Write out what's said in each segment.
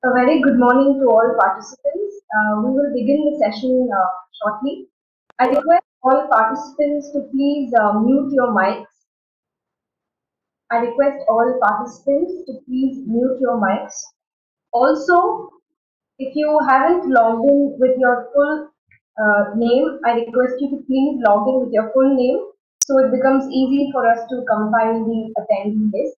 A very good morning to all participants. We will begin the session shortly. I request all participants to please mute your mics. I request all participants to please mute your mics. Also, if you haven't logged in with your full name, I request you to please log in with your full name so it becomes easy for us to compile the attendee list.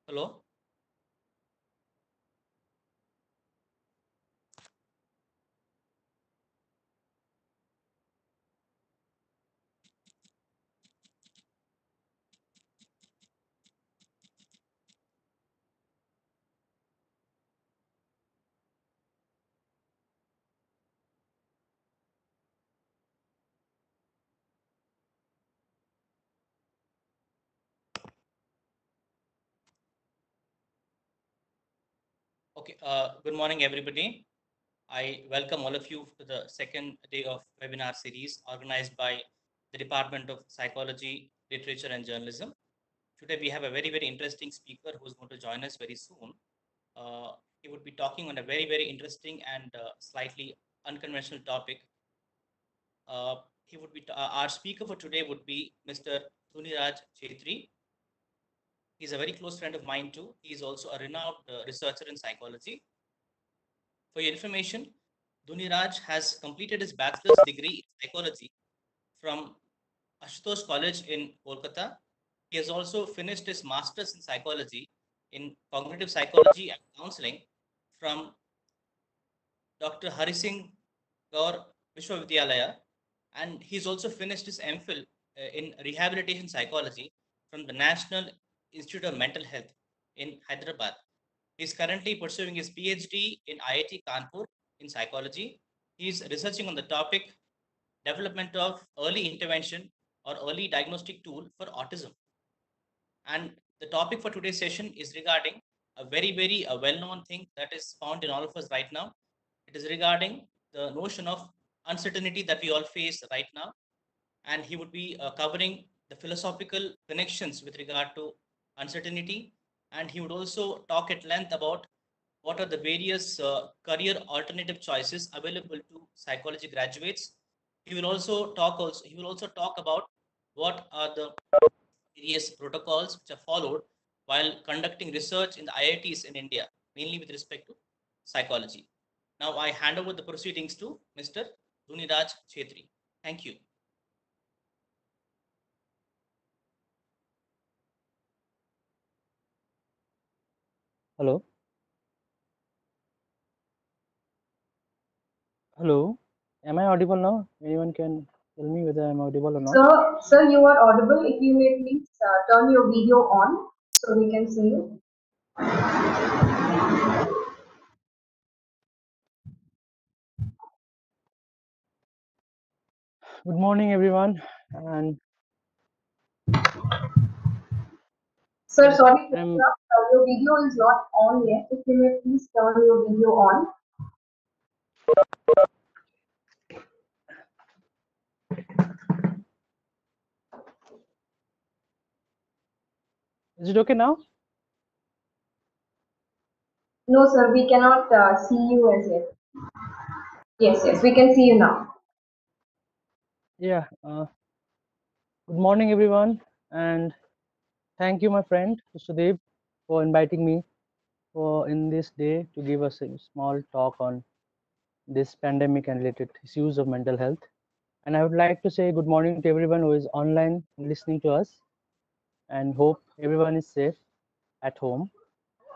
Hello. Okay. Good morning, everybody. I welcome all of you to the second day of webinar series organized by the Department of Psychology, Literature and Journalism. Today we have a very, very interesting speaker who's going to join us very soon. He would be talking on a very, very interesting and slightly unconventional topic. He would be our speaker for today would be Mr. Dhuniraj Chetri. He's a very close friend of mine too. He is also a renowned researcher in psychology. For your information, Dhuniraj has completed his bachelor's degree in psychology from Ashutosh College in Kolkata. He has also finished his master's in psychology in cognitive psychology and counseling from Dr. Hari Singh Gaur Vishwavidyalaya, and he's also finished his MPhil in rehabilitation psychology from the National Institute of Mental Health in Hyderabad. He is currently pursuing his PhD in IIT Kanpur in psychology. He is researching on the topic development of early intervention or early diagnostic tool for autism. And the topic for today's session is regarding a very, very well-known thing that is found in all of us right now. It is regarding the notion of uncertainty that we all face right now. And he would be covering the philosophical connections with regard to uncertainty. And he would also talk at length about what are the various career alternative choices available to psychology graduates. He will also talk about what are the various protocols which are followed while conducting research in the IITs in India, mainly with respect to psychology. Now I hand over the proceedings to Mr. Dhuniraj Chetri. Thank you. Hello. Hello. Am I audible now? Anyone can tell me whether I'm audible or not? Sir, you are audible. If you may please turn your video on so we can see you. Good morning, everyone. And Sir, sorry to I'm interrupt. Your video is not on yet. If you may please turn your video on. Is it okay now? No, sir, we cannot see you as yet. Yes, we can see you now. Yeah. Good morning, everyone. And thank you, my friend, Mr. Dev, for inviting me for in this day to give us a small talk on this pandemic and related issues of mental health. And I would like to say good morning to everyone who is online listening to us, and hope everyone is safe at home.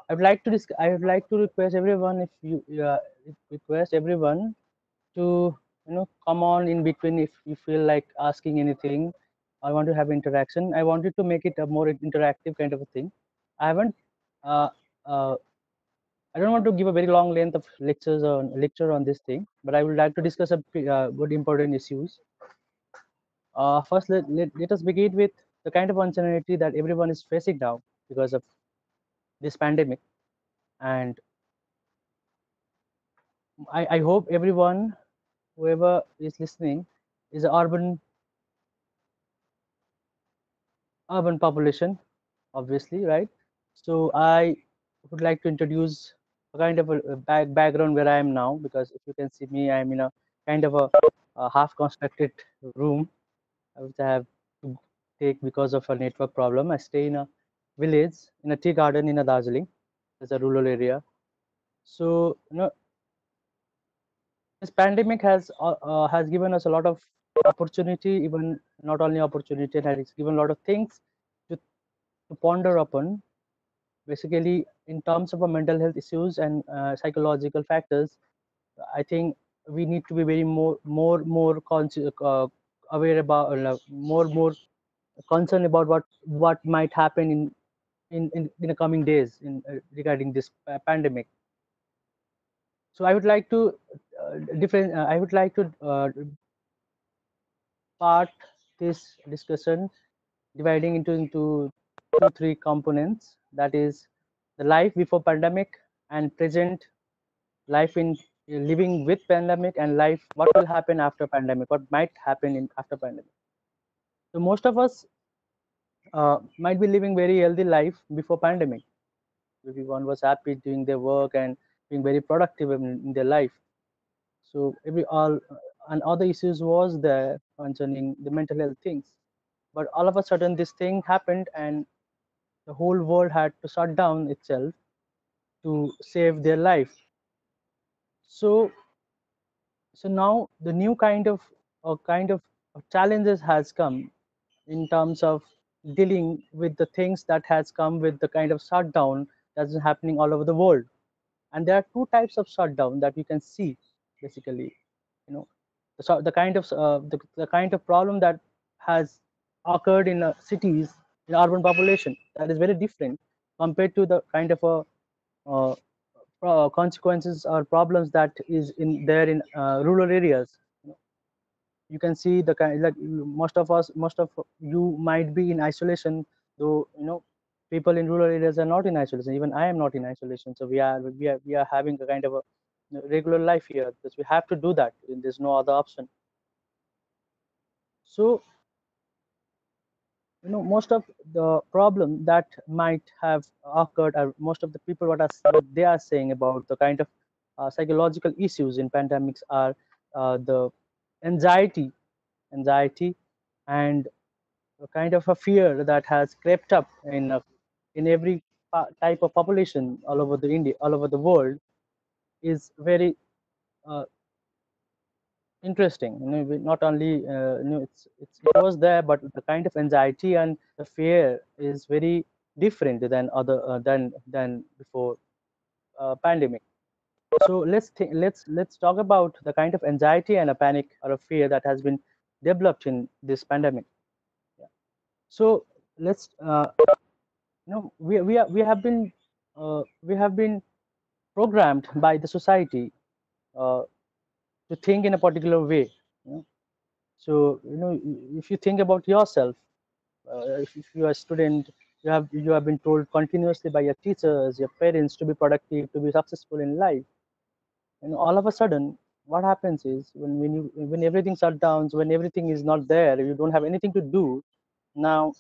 I would like to request everyone if you request everyone to come on in between if you feel like asking anything. I want to have interaction. I wanted to make it a more interactive kind of a thing. I haven't uh, I don't want to give a very long length of lecture on this thing, but I would like to discuss good important issues. First, let us begin with the kind of uncertainty that everyone is facing now because of this pandemic. And I hope everyone, whoever is listening, is an urban population, obviously, right? So I would like to introduce a kind of a background where I am now, because if you can see me, I am in a kind of a half constructed room which I have to take because of a network problem. I stay in a village in a tea garden in a Darjeeling. It's a rural area. So this pandemic has given us a lot of opportunity, even not only opportunity, it has given a lot of things to, to ponder upon. Basically, in terms of a mental health issues and psychological factors, I think we need to be very more conscious, aware about, more concerned about what might happen in the coming days in regarding this pandemic. So I would like to I would like to part this discussion dividing into two three components, that is the life before pandemic and present life in living with pandemic, and life what will happen after pandemic, what might happen in after pandemic. So most of us might be living very healthy life before pandemic. Everyone was happy doing their work and being very productive in their life. So every all and other issues was there concerning the mental health things. But all of a sudden this thing happened, and the whole world had to shut down itself to save their life. So now the new kind of challenges has come in terms of dealing with the things that has come with the kind of shutdown that's happening all over the world. And there are two types of shutdown that you can see. Basically, the kind of the kind of problem that has occurred in cities, in urban population, that is very different compared to the kind of uh, consequences or problems that is in there in rural areas. You can see the kind, like most of you might be in isolation, though people in rural areas are not in isolation. Even I am not in isolation. So we are having a kind of a regular life here, because we have to do that, and there's no other option. So most of the problem that might have occurred, or most of the people what they are saying about the kind of psychological issues in pandemics are the anxiety and a kind of a fear that has crept up in every type of population all over the India, all over the world, is very uh, interesting. Not only it was there, but the kind of anxiety and the fear is very different than other than before pandemic. So let's talk about the kind of anxiety and a panic or a fear that has been developed in this pandemic. Yeah. So let's we have been programmed by the society uh, to think in a particular way. you know. So if you think about yourself, if you are a student, you have been told continuously by your teachers, your parents, to be productive, to be successful in life. And all of a sudden, what happens is when everything shut down, when everything is not there, you don't have anything to do. Now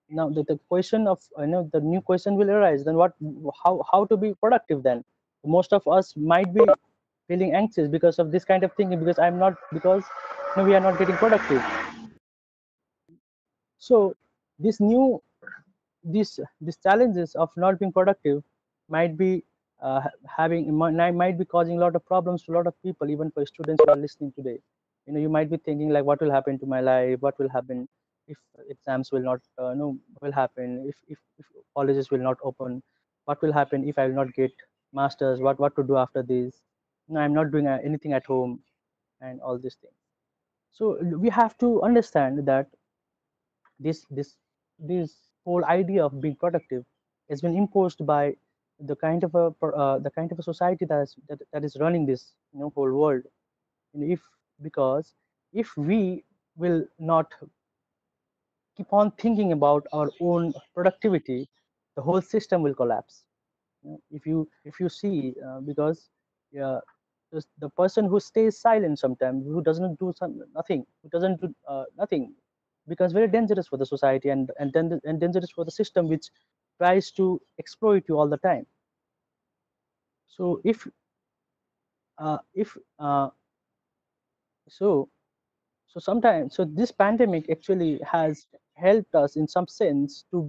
now the question of the new question will arise, then how to be productive then. Most of us might be feeling anxious because of this kind of thinking, because I'm not because we are not getting productive. So this new these challenges of not being productive might be might be causing a lot of problems to a lot of people, even for students who are listening today. You might be thinking like, what will happen to my life, what will happen if exams will not will happen, if colleges will not open, what will happen if I will not get masters, what to do after this. I'm not doing anything at home, and all these things. So we have to understand that this this this whole idea of being productive has been imposed by the kind of a society that is running this whole world. And if because if we will not keep on thinking about our own productivity, the whole system will collapse. If you see, because uh, the person who stays silent sometimes, who doesn't do nothing, who doesn't do nothing, becomes very dangerous for the society, and dangerous for the system, which tries to exploit you all the time. So if so so sometimes, so this pandemic actually has helped us in some sense to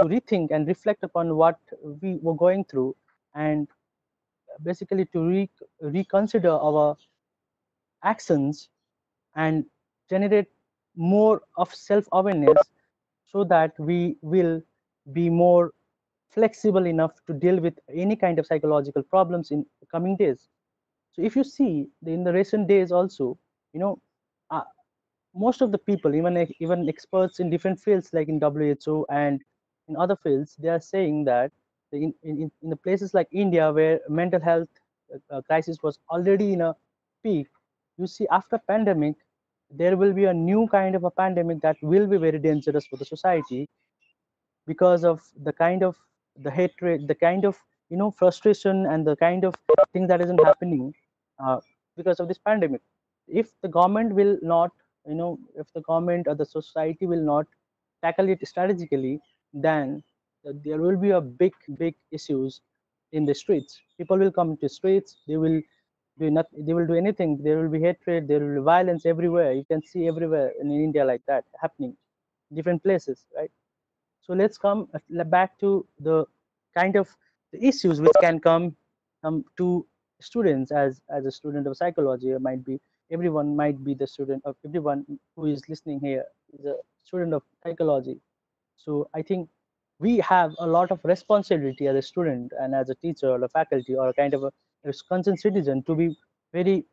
rethink and reflect upon what we were going through, and basically to reconsider our actions, and generate more of self-awareness, so that we will be more flexible enough to deal with any kind of psychological problems in the coming days. So if you see in the recent days also, you know uh, most of the people, even experts in different fields like in WHO and in other fields, they are saying that in the places like India, where mental health crisis was already in a peak, you see after pandemic there will be a new kind of a pandemic that will be very dangerous for the society, because of the hatred, the kind of frustration, and the kind of thing that isn't happening uh, because of this pandemic. If the government will not, if the government or the society will not tackle it strategically, then there will be a big issues in the streets. People will come to streets, they will do anything. There will be hatred, there will be violence everywhere. You can see everywhere in India like that happening, different places, right? So let's come back to the kind of the issues which can come to students. As a student of psychology, or might be everyone might be the student of everyone who is listening here is a student of psychology. So I think we have a lot of responsibility as a student and as a teacher or a faculty or a kind of a concerned citizen to be very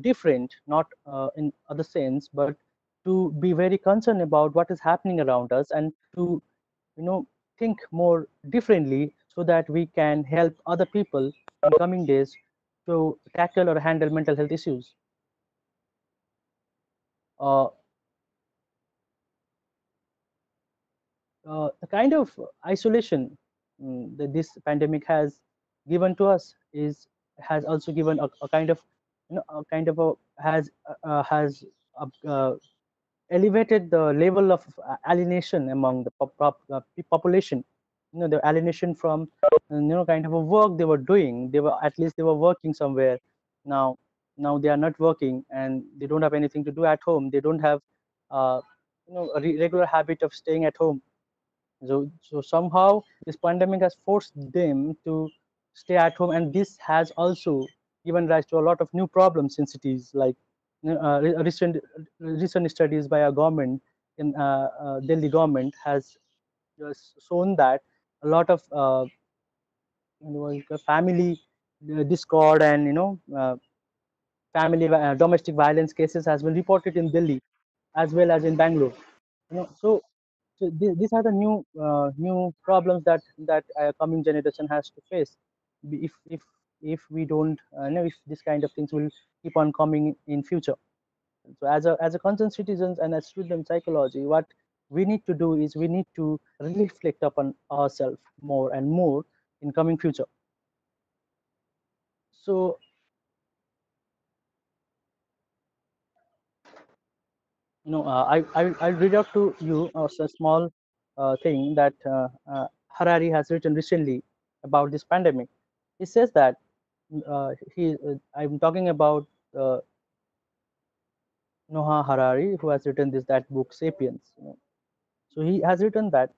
different, not in other sense, but to be very concerned about what is happening around us, and to think more differently, so that we can help other people in coming days to tackle or handle mental health issues. uh, the kind of isolation that this pandemic has given to us is has also given a kind of a kind of a has elevated the level of alienation among the population. The alienation from kind of a work they were doing. They were, at least they were working somewhere. Now now they are not working, and they don't have anything to do at home. They don't have a regular habit of staying at home. So somehow this pandemic has forced them to stay at home, and this has also given rise to a lot of new problems in cities. Like recent studies by our government in Delhi government has just shown that a lot of family discord, and family domestic violence cases has been reported in Delhi as well as in Bangalore. These are the new problems that coming generation has to face. If we don't know, if this kind of things will keep on coming in future. So as a concerned citizens and as student psychology, what we need to do is we need to reflect upon ourselves more and more in coming future. So I'll read out to you a small thing that Harari has written recently about this pandemic. He says that I'm talking about Noah Harari, who has written that book Sapiens. So he has written that,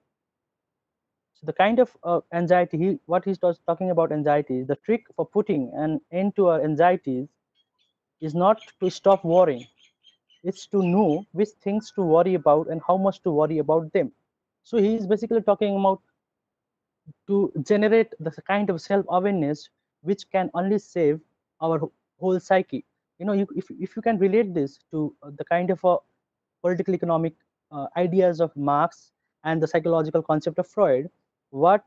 so the kind of anxiety, what he's talking about anxiety, the trick for putting an end to our anxieties is not to stop worrying. It's to know which things to worry about and how much to worry about them. So he is basically talking about to generate the kind of self-awareness which can only save our whole psyche. If you can relate this to the kind of political economic ideas of Marx and the psychological concept of Freud, what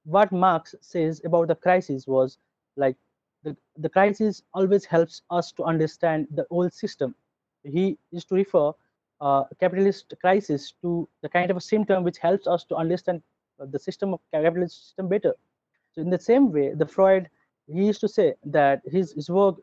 what Marx says about the crisis was like the crisis always helps us to understand the old system. He used to refer capitalist crisis to the kind of a symptom which helps us to understand the system of capitalist system better. So in the same way, the Freud, he used to say that his work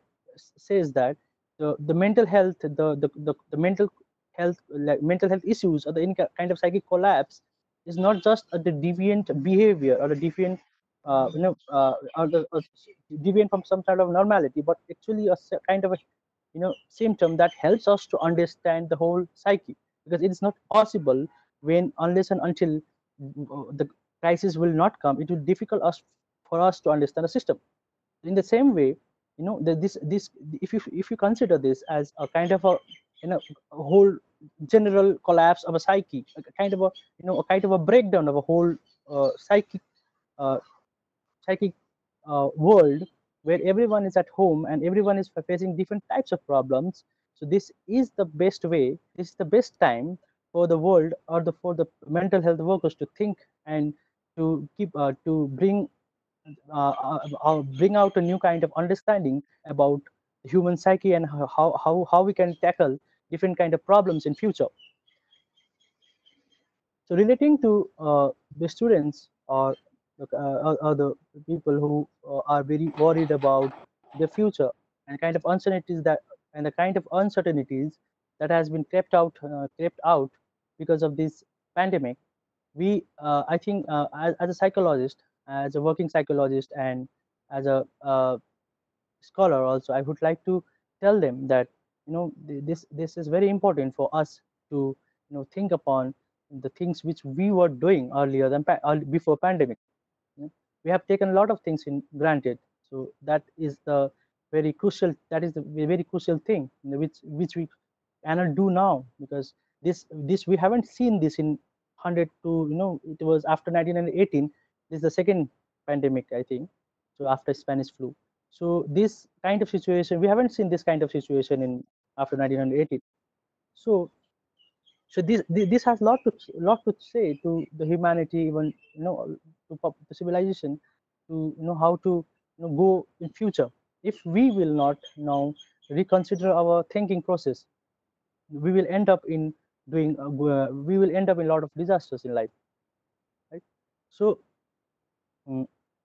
says that the mental health, the mental health, like mental health issues or the kind of psychic collapse is not just the deviant behavior or the deviant, or deviant from some sort of normality, but actually a kind of a symptom that helps us to understand the whole psyche, because it is not possible when unless and until the crisis will not come, it will difficult us for us to understand the system. In the same way, this if you consider this as a kind of a whole general collapse of a psyche, a kind of a kind of a breakdown of a whole psychic uh, psychic world, where everyone is at home and everyone is facing different types of problems. So this is the best way, this is the best time for the world or for the mental health workers to think and to keep to bring out a new kind of understanding about the human psyche and how we can tackle different kind of problems in future. So relating to the students or the people who are very worried about the future and kind of uncertainties that and the kind of uncertainties that has been kept out because of this pandemic, we I think as a psychologist, as a working psychologist, and as a scholar also, I would like to tell them that this is very important for us to think upon the things which we were doing earlier than before pandemic. We have taken a lot of things in granted, so that is the very crucial thing, which we cannot do now, because this we haven't seen this in 100 to it was after 1918. This is the second pandemic, I think, so after Spanish flu. So this kind of situation, we haven't seen this kind of situation in after 1918. So this has lot to say to the humanity, even to civilization, to how to go in future. If we will not now reconsider our thinking process, we will end up in we will end up in a lot of disasters in life, right? So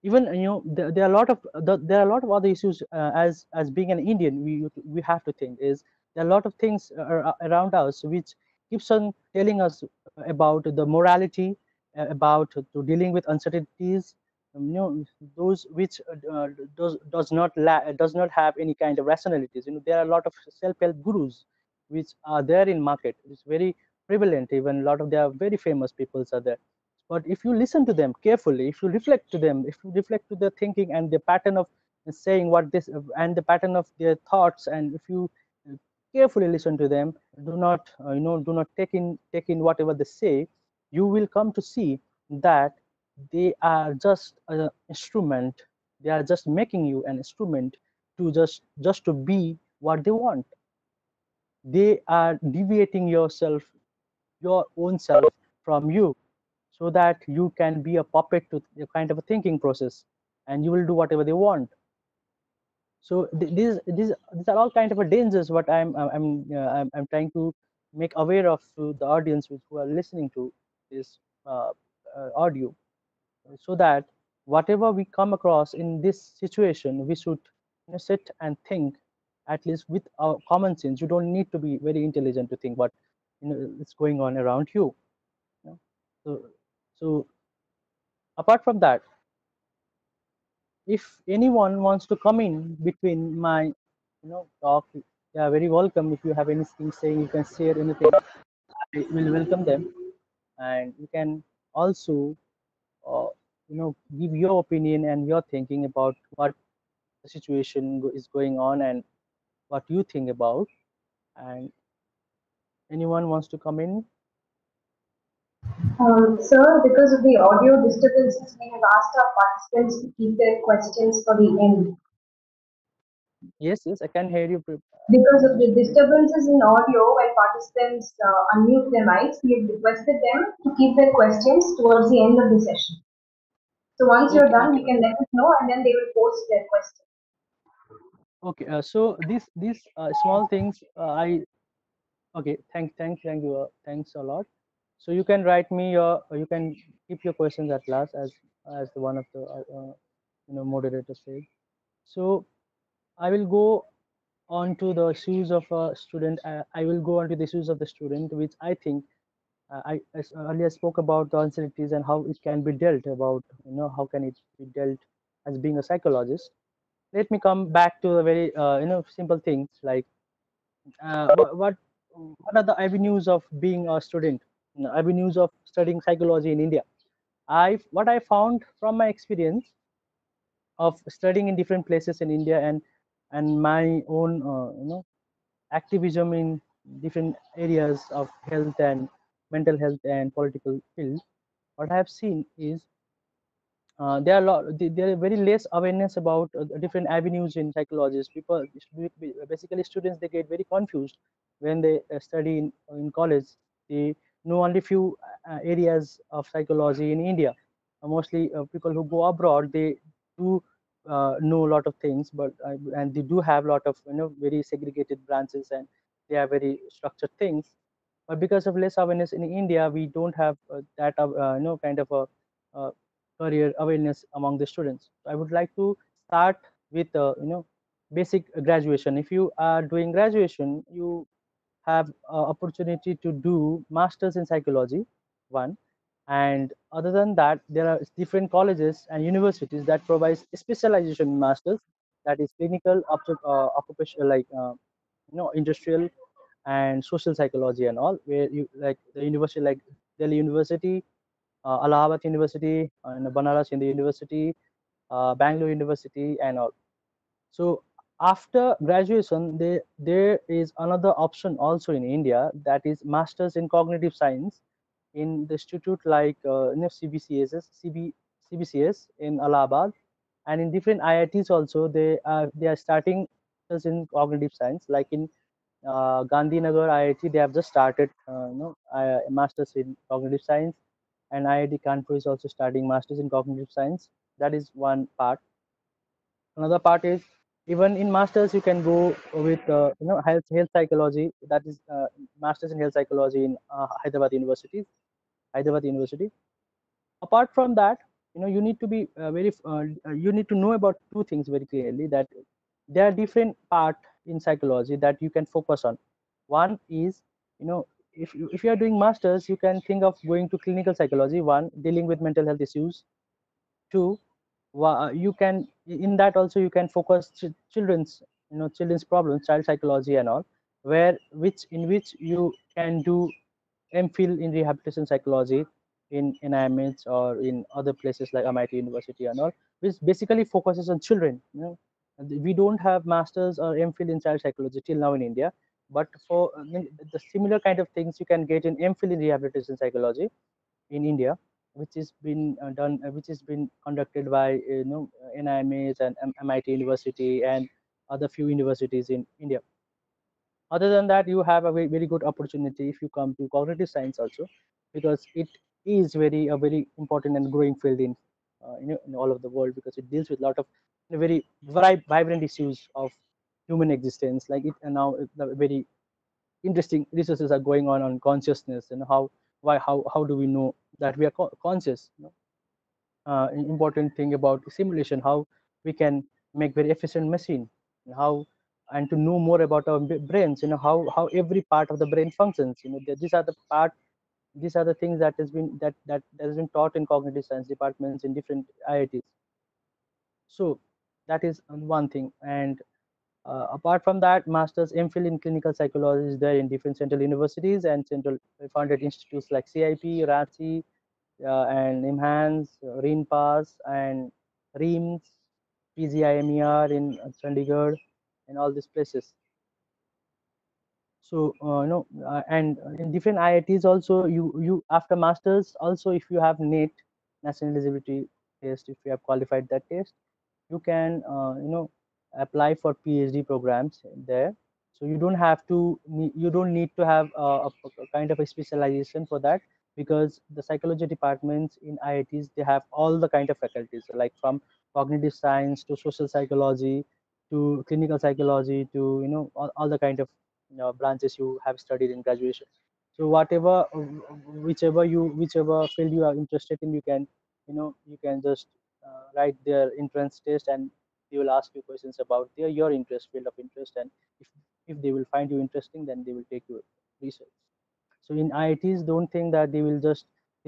even there are a lot of there are a lot of other issues, as being an Indian, we have to think is there are a lot of things around us which keeps on telling us about the morality, about to dealing with uncertainties, those which does not have any kind of rationalities. There are a lot of self-help gurus which are there in market. It's very prevalent. Even a lot of their very famous peoples are there. But if you listen to them carefully, if you reflect to them, if you reflect to their thinking and the pattern of saying what this and the pattern of their thoughts, and if you carefully listen to them, do not take in whatever they say, you will come to see that they are just an instrument. They are just making you an instrument to just to be what they want. They are deviating your own self from you, so that you can be a puppet to a kind of a thinking process, and you will do whatever they want. So these are all kind of a dangers what I'm trying to make aware of to the audience who are listening to this audio, so that whatever we come across in this situation, we should sit and think, at least with our common sense. You don't need to be very intelligent to think what is going on around you, so so apart from that, if anyone wants to come in between my talk, they are very welcome. If you have anything saying, you can share anything, I will welcome them. And you can also uh, give your opinion and your thinking about what the situation is going on and what you think about. And anyone wants to come in? Sir, because of the audio disturbances, we have asked our participants to keep their questions for the end. Yes, I can hear you. Because of the disturbances in audio when participants unmute their mics, we have requested them to keep their questions towards the end of the session. So once you're Okay, done, okay, you can let us know, and then they will post their question. okay. So these small things, I okay. Thank you. Thanks a lot. So you can write me your, you can keep your questions at last, as the one of the moderators said. So I will go on to the issues of a student. I will go on to the issues of the student, which I think I as earlier spoke about the uncertainties and how it can be dealt about. How can it be dealt as being a psychologist. Let me come back to the very simple things like what are the avenues of being a student, avenues of studying psychology in India. What I found from my experience of studying in different places in India, and my own activism in different areas of health and mental health and political field, what I have seen is there are there are very less awareness about different avenues in psychology. People, basically students, they get very confused when they study in college. They know only few areas of psychology in India. Mostly people who go abroad, they do know a lot of things, but and they do have a lot of very segregated branches, and they are very structured things. But because of less awareness in India, we don't have that kind of a uh, career awareness among the students. So I would like to start with basic graduation. If you are doing graduation, you have opportunity to do masters in psychology, one. And other than that, there are different colleges and universities that provides specialization in masters, that is clinical, occupational, like industrial and social psychology and all, where you like the university like Delhi University, Allahabad University, and Banaras in the University, Bangalore University, and all. So after graduation, there is another option also in India, that is Masters in Cognitive Science in the institute like CBCS in Allahabad, and in different IITs also they are starting masters in cognitive science, like in Gandhinagar IIT. They have just started masters in cognitive science, and IIT Kanpur is also studying masters in cognitive science. That is one part. Another part is, even in masters you can go with health psychology. That is masters in health psychology in Hyderabad University. Apart from that, you need to be you need to know about two things very clearly, that there are different part in psychology that you can focus on. One is, if you are doing masters, you can think of going to clinical psychology, one, dealing with mental health issues. Two, you can, in that also you can focus children's problems, child psychology and all, in which you can do MPhil in rehabilitation psychology in NIMH or in other places like MIT University and all, which basically focuses on children. And we don't have masters or MPhil in child psychology till now in India, but for the similar kind of things you can get in MPhil in rehabilitation psychology in India, which is been done, which has been conducted by NIMH and MIT University and other few universities in India. Other than that, you have a very good opportunity if you come to cognitive science also, because it is a very important and growing field in all of the world, because it deals with a lot of very vibrant issues of human existence. Like it, and now the very interesting researches are going on consciousness, and how do we know that we are conscious. Important thing about simulation, how we can make very efficient machine, and how, and to know more about our brains, how every part of the brain functions. These are the things that has been taught in cognitive science departments in different IITs. So that is one thing. And apart from that, master's MPhil in clinical psychology is there in different central universities and central funded institutes like CIP, Ranchi, and IMHANS, RINPAS, and REAMS, PGIMER in Chandigarh, and all these places. So and in different IITs also, you after masters also, if you have NET, national eligibility test, if you have qualified that test, you can apply for PhD programs there. So you don't need to have a kind of a specialization for that. because the psychology departments in IITs, they have all the kind of faculties, like from cognitive science to social psychology to clinical psychology to all the kind of branches you have studied in graduation. So whatever, whichever field you are interested in, you can just write their entrance test, and they will ask you questions about your interest, field of interest, and if they will find you interesting, then they will take you research. So in IITs, don't think that they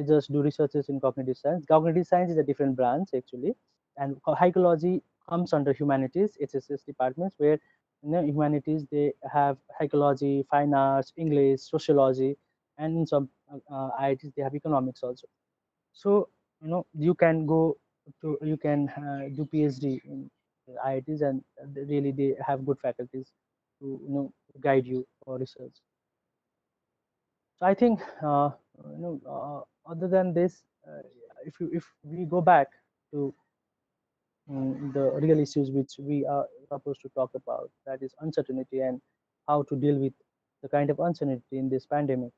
just do researches in cognitive science. Cognitive science is a different branch actually, and psychology comes under humanities, HSS departments, where humanities, they have psychology, fine arts, English, sociology, and in some IITs they have economics also. So you can go to, you can do PhD in IITs, and really they have good faculties to guide you for research. So I think, other than this, if we go back to the real issues which we are supposed to talk about, that is uncertainty and how to deal with the kind of uncertainty in this pandemic.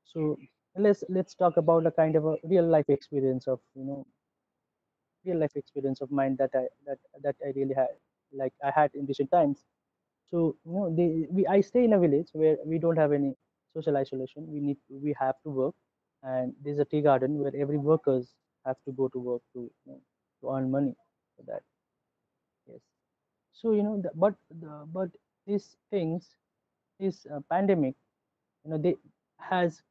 So let's talk about a kind of a real life experience of mine that I really had, like I had in recent times. So I stay in a village where we don't have any social isolation. We have to work, and there's a tea garden where every workers have to go to work to to earn money for that. Yes. So but these things, this pandemic, they has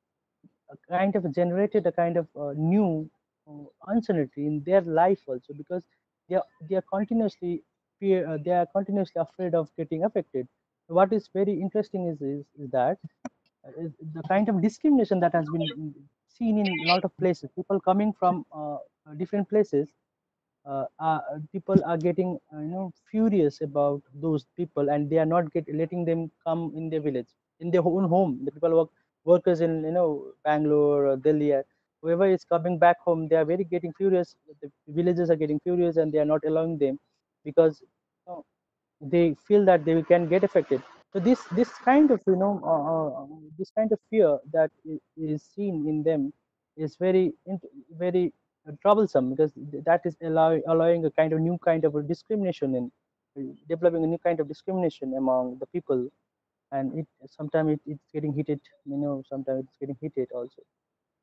a kind of generated a kind of new uncertainty in their life also, because they are continuously they are continuously afraid of getting affected. What is very interesting is that the kind of discrimination that has been seen in a lot of places. People coming from different places, people are getting furious about those people, and they are not letting them come in their village, in their own home. The people workers in Bangalore or Delhi, whoever is coming back home, they are very getting furious. The villagers are getting furious, and they are not allowing them, because they feel that they can get affected. So this kind of this kind of fear that is seen in them is very troublesome, because that is allowing a kind of new kind of a discrimination, in developing a new kind of discrimination among the people. And it sometimes it's getting heated, sometimes it's getting heated also.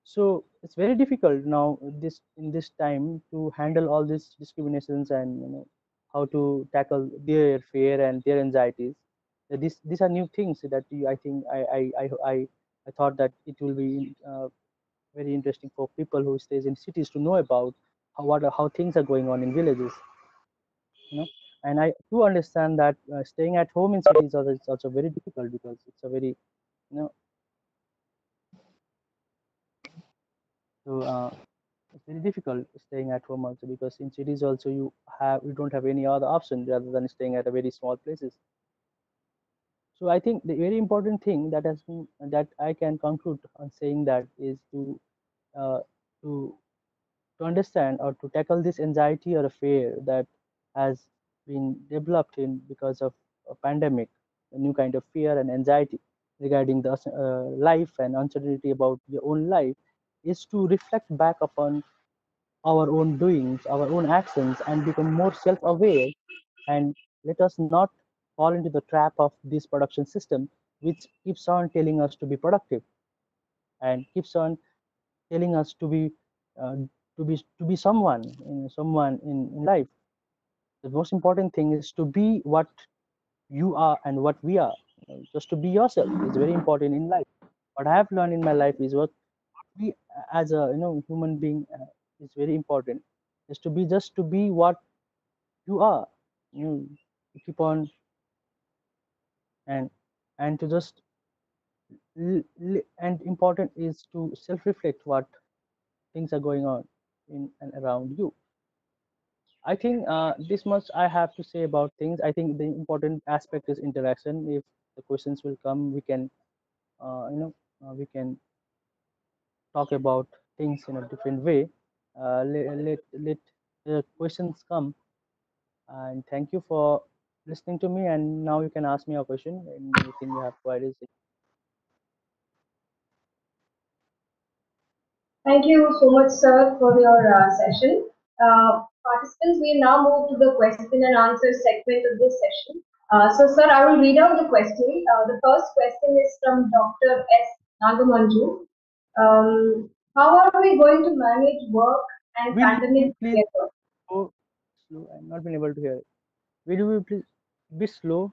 So it's very difficult now, this in this time, to handle all these discriminations, and how to tackle their fear and their anxieties. These are new things that I think I thought that it will be very interesting for people who stays in cities to know about how things are going on in villages. And I do understand that staying at home in cities is also very difficult, because it's a very you know so it's very difficult staying at home also, because in cities also you don't have any other option rather than staying at a very small places. So I think the very important thing that I can conclude on saying that is uh, to to understand or to tackle this anxiety or a fear that has been developed in because of a pandemic, a new kind of fear and anxiety regarding the life and uncertainty about your own life, is to reflect back upon our own doings, our own actions, and become more self aware. And let us not fall into the trap of this production system, which keeps on telling us to be productive, and keeps on telling us uh, to be someone in life. The most important thing is to be what you are and what we are. Just to be yourself is very important in life. What I have learned in my life is what we, as a human being, is very important. Is to be just to be what you are. To keep on, and to just and important is to self-reflect what things are going on in and around you. I think this much I have to say about things. I think the important aspect is interaction. If the questions will come, we can talk about things in a different way. Let the questions come, and thank you for listening to me. And now you can ask me a question, anything you have queries. Thank you so much, sir, for your session. Participants, we now move to the question and answer segment of this session. Sir, I will read out the question. The first question is from Dr. S. Nagamanju. How are we going to manage work and Will you pandemic please together? go slow? I'm not been able to hear it. Will you please be slow?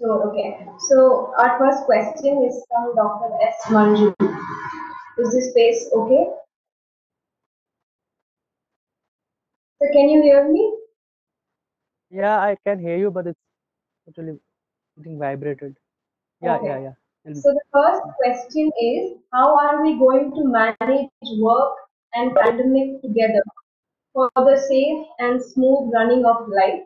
Okay. So, our first question is from Dr. S. Manju. Is this space okay? So, can you hear me? Yeah, I can hear you, but it's totally getting vibrated. Yeah, yeah, Okay. yeah. Tell me. So the first question is, how are we going to manage work and pandemic together for the safe and smooth running of life,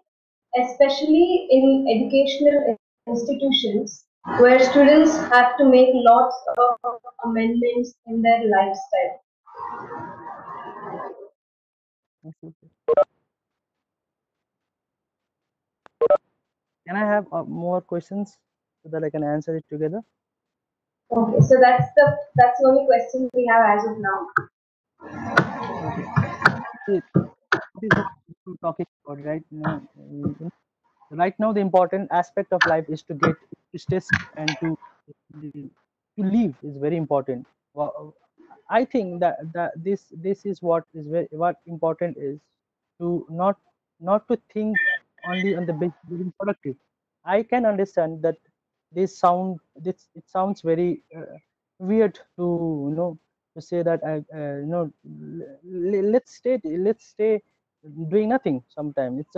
especially in educational institutions where students have to make lots of amendments in their lifestyle? Yes, yes, yes. Can I have more questions so that I can answer it together? Okay, so that's the only question we have as of now. Okay. See, this is what we're talking about, right? Right now, the important aspect of life is to stay safe and to live is very important. I think that this is what is very what important is to not to think only on the being productive. I can understand that this it sounds very weird to to say that let's stay doing nothing sometime. It's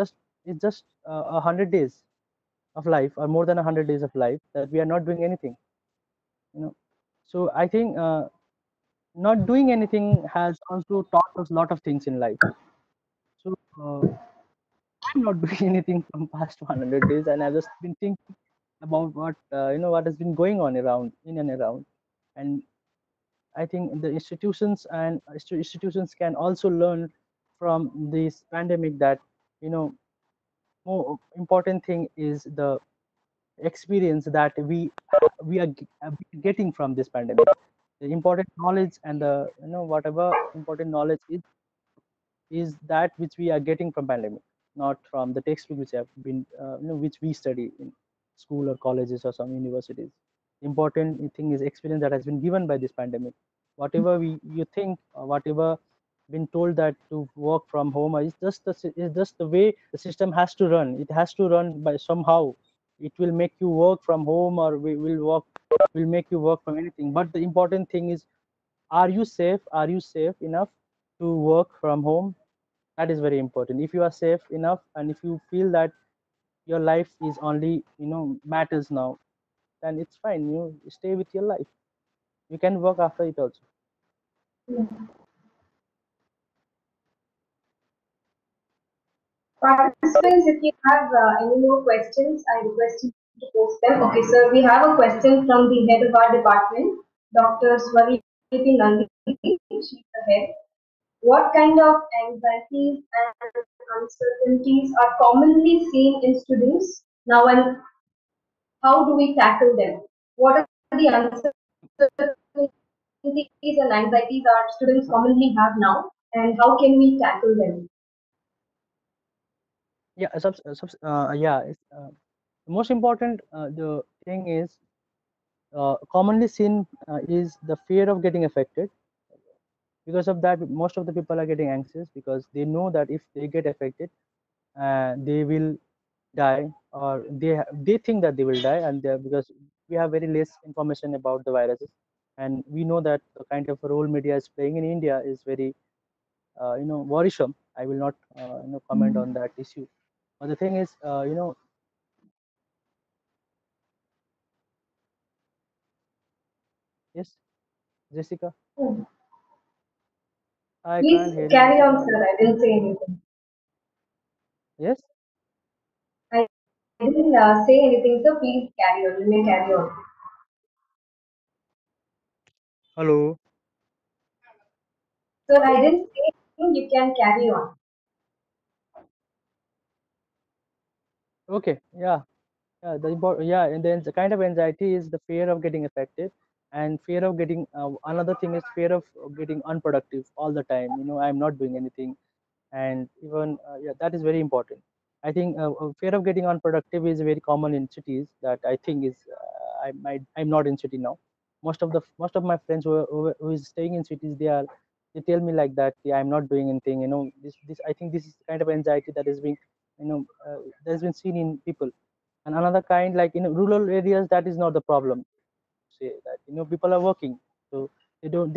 just 100 days of life or more than 100 days of life that we are not doing anything. You know, so I think not doing anything has also taught us a lot of things in life. So I'm not doing anything from past 100 days, and I've just been thinking about what what has been going on around in and around, and I think the institutions can also learn from this pandemic that you know more important thing is the experience that we are getting from this pandemic, the important knowledge and the whatever important knowledge is that which we are getting from pandemic, not from the textbook which have been which we study in school or colleges or some universities. Important thing is experience that has been given by this pandemic. Whatever you think or whatever been told that to work from home is just the way the system has to run. It has to run by somehow. It will make you work from home or will make you work from anything. But the important thing is, are you safe? Are you safe enough to work from home? That is very important. If you are safe enough and if you feel that your life is only matters now, then it's fine. You stay with your life. You can work after it also. Participants, if you have any more questions, I request you to post them. Okay, so we have a question from the head of our department, Dr. Swariti Nandi. She's the head. What kind of anxieties and uncertainties are commonly seen in students now, and how do we tackle them? What are the uncertainties and anxieties our students commonly have now, and how can we tackle them? Yeah, yeah. The most important the thing is commonly seen is the fear of getting affected. Because of that, most of the people are getting anxious because they know that if they get affected, they will die, or they think that they will die, and because we have very less information about the viruses, and we know that the kind of role media is playing in India is very worrisome. I will not comment on that issue, but the thing is yes, Jessica, Hmm. I can't Please hear you, carry Jessica. on, sir. I didn't say anything. Yes, I didn't say anything, so please carry on. You may carry on. hello. Sir, I didn't say anything. You can carry on. Okay, yeah. Yeah, and then the kind of anxiety is the fear of getting affected, and fear of getting another thing is fear of getting unproductive all the time. I'm not doing anything, and even yeah, that is very important. I think fear of getting unproductive is very common in cities. That I think is I'm not in city now. Most of my friends who is staying in cities, they tell me like that. Yeah, I'm not doing anything. This I think this is the kind of anxiety that is being that has been seen in people. And another kind, like in rural areas, that is not the problem. Say that people are working, so they don't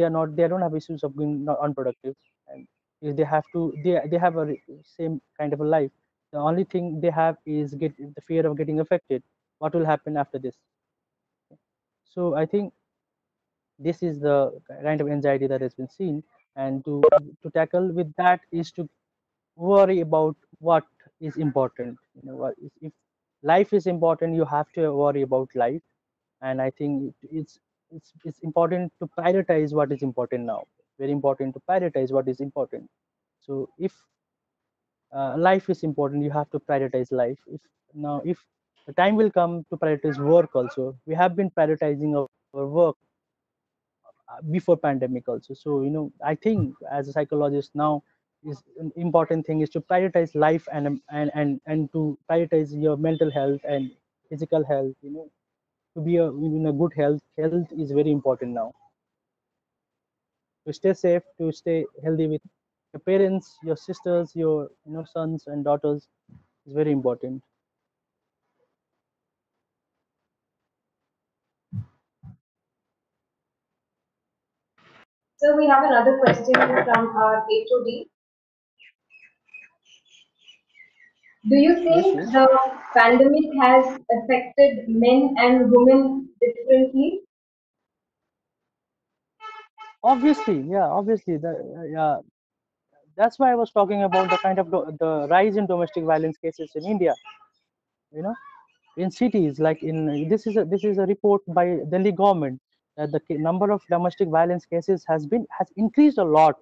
have issues of being not unproductive, and if they have to they have a same kind of a life. The only thing they have is get the fear of getting affected. What will happen after this? So I think this is the kind of anxiety that has been seen, and to tackle with that is to worry about what is important. If life is important, you have to worry about life. And I think it's important to prioritize what is important now. Very important to prioritize what is important. So if life is important, you have to prioritize life. If the time will come to prioritize work also, we have been prioritizing our work before pandemic also. So I think as a psychologist now, is an important thing is to prioritize life, and to prioritize your mental health and physical health. To be in a good health is very important now. To stay safe, to stay healthy with your parents, your sisters, your sons and daughters is very important. So we have another question from our HOD. Do you Yes, think yes. the pandemic has affected men and women differently? Obviously, yeah, obviously. Yeah, that's why I was talking about the kind of the rise in domestic violence cases in India. You know, in cities like in this is a report by Delhi government that the number of domestic violence cases has increased a lot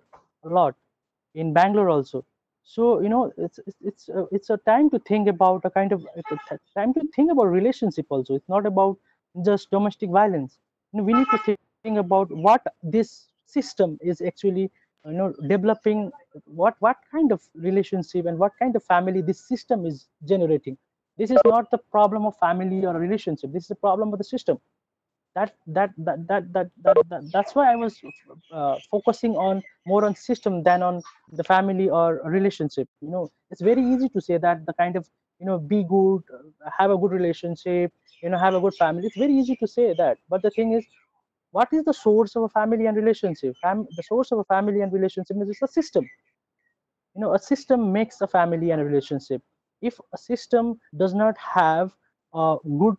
in Bangalore also. So it's a time to think about a kind of it's a time to think about relationship also. It's not about just domestic violence. We need to think about what this system is actually developing, what kind of relationship and what kind of family this system is generating. This is not the problem of family or a relationship. This is the problem of the system. That's why I was focusing on more on system than on the family or relationship. It's very easy to say that the kind of be good, have a good relationship, have a good family. It's very easy to say that, but the thing is, what is the source of a family and relationship? The source of a family and relationship is a system. A system makes a family and a relationship. If a system does not have a good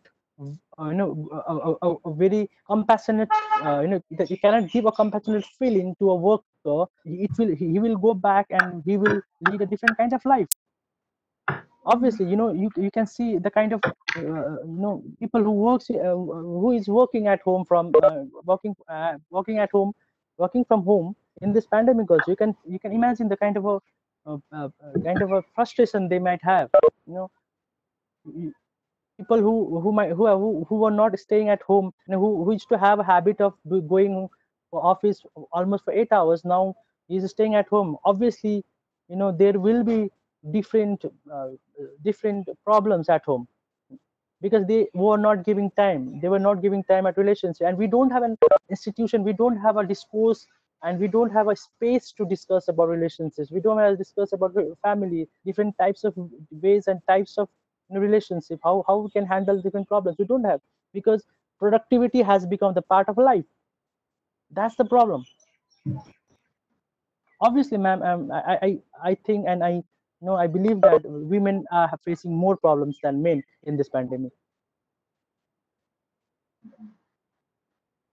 a very compassionate that you cannot give a compassionate feeling to a worker, he will go back and he will lead a different kind of life. Obviously, you can see the kind of people who is working at home from working at home, working from home in this pandemic also. You can imagine the kind of a frustration they might have. you know People who are not staying at home, who used to have a habit of going for office almost for 8 hours. Now he's staying at home. Obviously, there will be different different problems at home, because they were not giving time at relationship, and we don't have an institution, we don't have a discourse, and we don't have a space to discuss about relationships. We don't have to discuss about family, different types of ways and types of relationship, how we can handle different problems. We don't have, because productivity has become the part of life. That's the problem. Obviously, ma'am, I think, and I believe that women are facing more problems than men in this pandemic.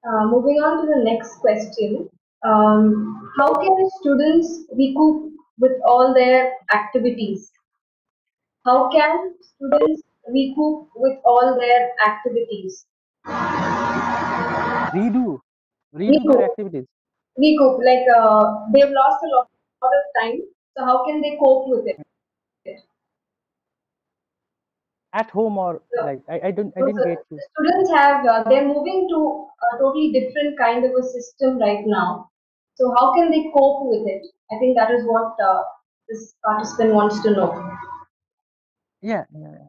Moving on to the next question. How can students recoup with all their activities? How can students recoup with all their activities? redo redo their Recoup, activities. recoup, like they've lost a lot of time. So how can they cope with it? at home or So, like I didn't the get you. students have, they're moving to a totally different kind of a system right now. So how can they cope with it? I think that is what this participant wants to know. Yeah.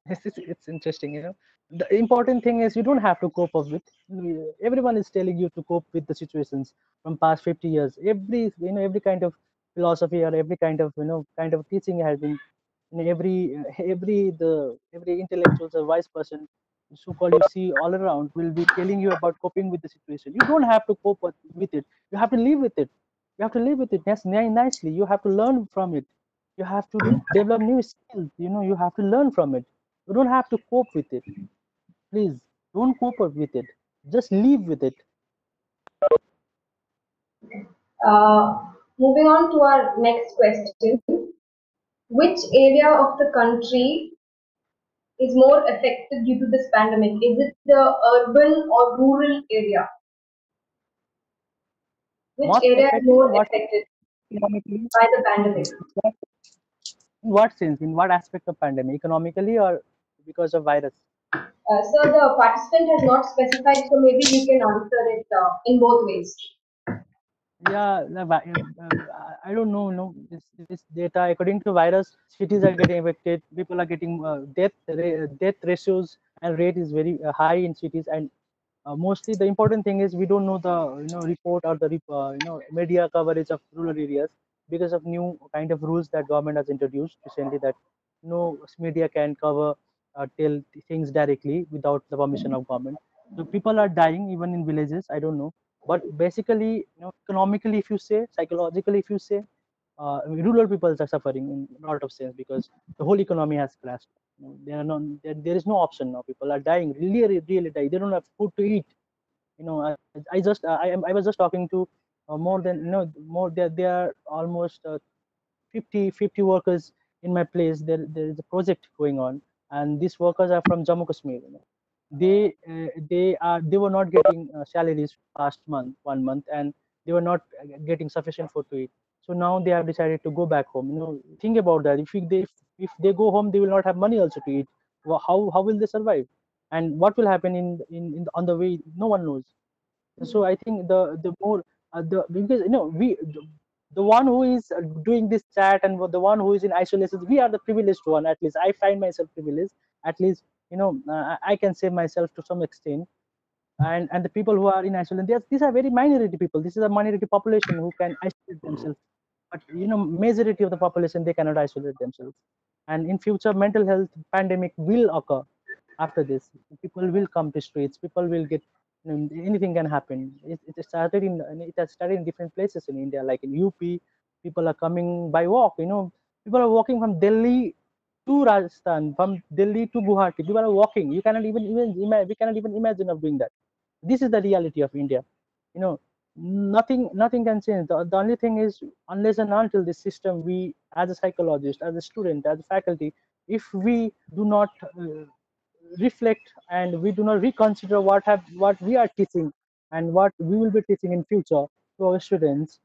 It's interesting, you know. The important thing is you don't have to cope up with. Everyone is telling you to cope with the situations from past 50 years. Every kind of philosophy or every kind of kind of teaching has been, every intellectuals or wise person, so called, you see all around, will be telling you about coping with the situation. You don't have to cope with it. You have to live with it. You have to live with it. Yes, nicely. You have to learn from it. You have to develop new skills. You have to learn from it. You don't have to cope with it. Please don't cope up with it. Just live with it. Uh, Moving on to our next question. Which area of the country is more affected due to this pandemic? Is it the urban or rural area? Which What area is affected more in what affected economically? by the pandemic? In what sense? In what aspect of pandemic? Economically or because of virus? So the participant has not specified, so maybe you can answer it in both ways. Yeah, I don't know. No, this data, according to virus, cities are getting affected. People are getting death ratios and rate is very high in cities. And mostly the important thing is we don't know the report or the media coverage of rural areas because of new kind of rules that government has introduced recently, that no media can cover tell things directly without the permission of government. So people are dying even in villages. I don't know, but basically, economically, if you say, psychologically, if you say, rural peoples are suffering in a lot of sense because the whole economy has crashed. There are no, there is no option now. People are dying, really dying. They don't have food to eat. I was just talking to more than more. There are almost 50 workers in my place. There is a project going on, and these workers are from Jammu Kashmir. They were not getting salaries past month, 1 month, and they were not getting sufficient food to eat. So now they have decided to go back home. Think about that. If they go home, they will not have money also to eat. How will they survive? And what will happen on the way? No one knows. So I think the more the because the one who is doing this chat and the one who is in isolation, we are the privileged one. At least I find myself privileged. At least I can save myself to some extent. And the people who are in isolation, these are very minority people. This is a minority population who can isolate themselves. But majority of the population, they cannot isolate themselves. And in future, mental health pandemic will occur. After this, people will come to streets. People will get, anything can happen. It has started in different places in India, like in UP. People are coming by walk. People are walking from Delhi to Rajasthan, from Delhi to Guwahati. People are walking. You cannot even imagine. We cannot even imagine of doing that. This is the reality of India. You know, nothing can change. The only thing is, unless and until this system, we as a psychologist, as a student, as a faculty, if we do not reflect and we do not reconsider what we are teaching and what we will be teaching in future to our students,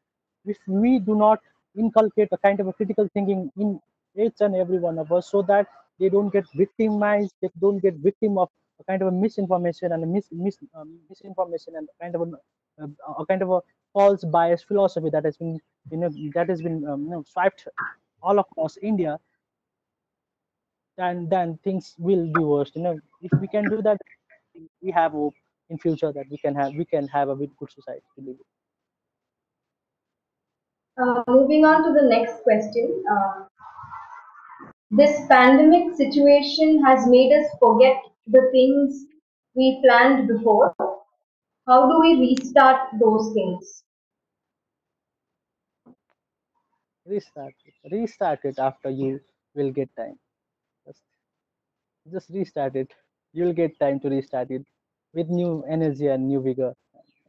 if we do not inculcate a kind of a critical thinking in each and every one of us, so that they don't get victimized, they don't get victim of a kind of a misinformation and a misinformation and a kind of a false bias philosophy that has been swiped all across India, then things will be worse. If we can do that, we have hope in future that we can have a very good society to live in. Moving on to the next question. This pandemic situation has made us forget the things we planned before. How do we restart those things? Restart it after you will get time. just, just restart it. You'll get time to restart it with new energy and new vigor.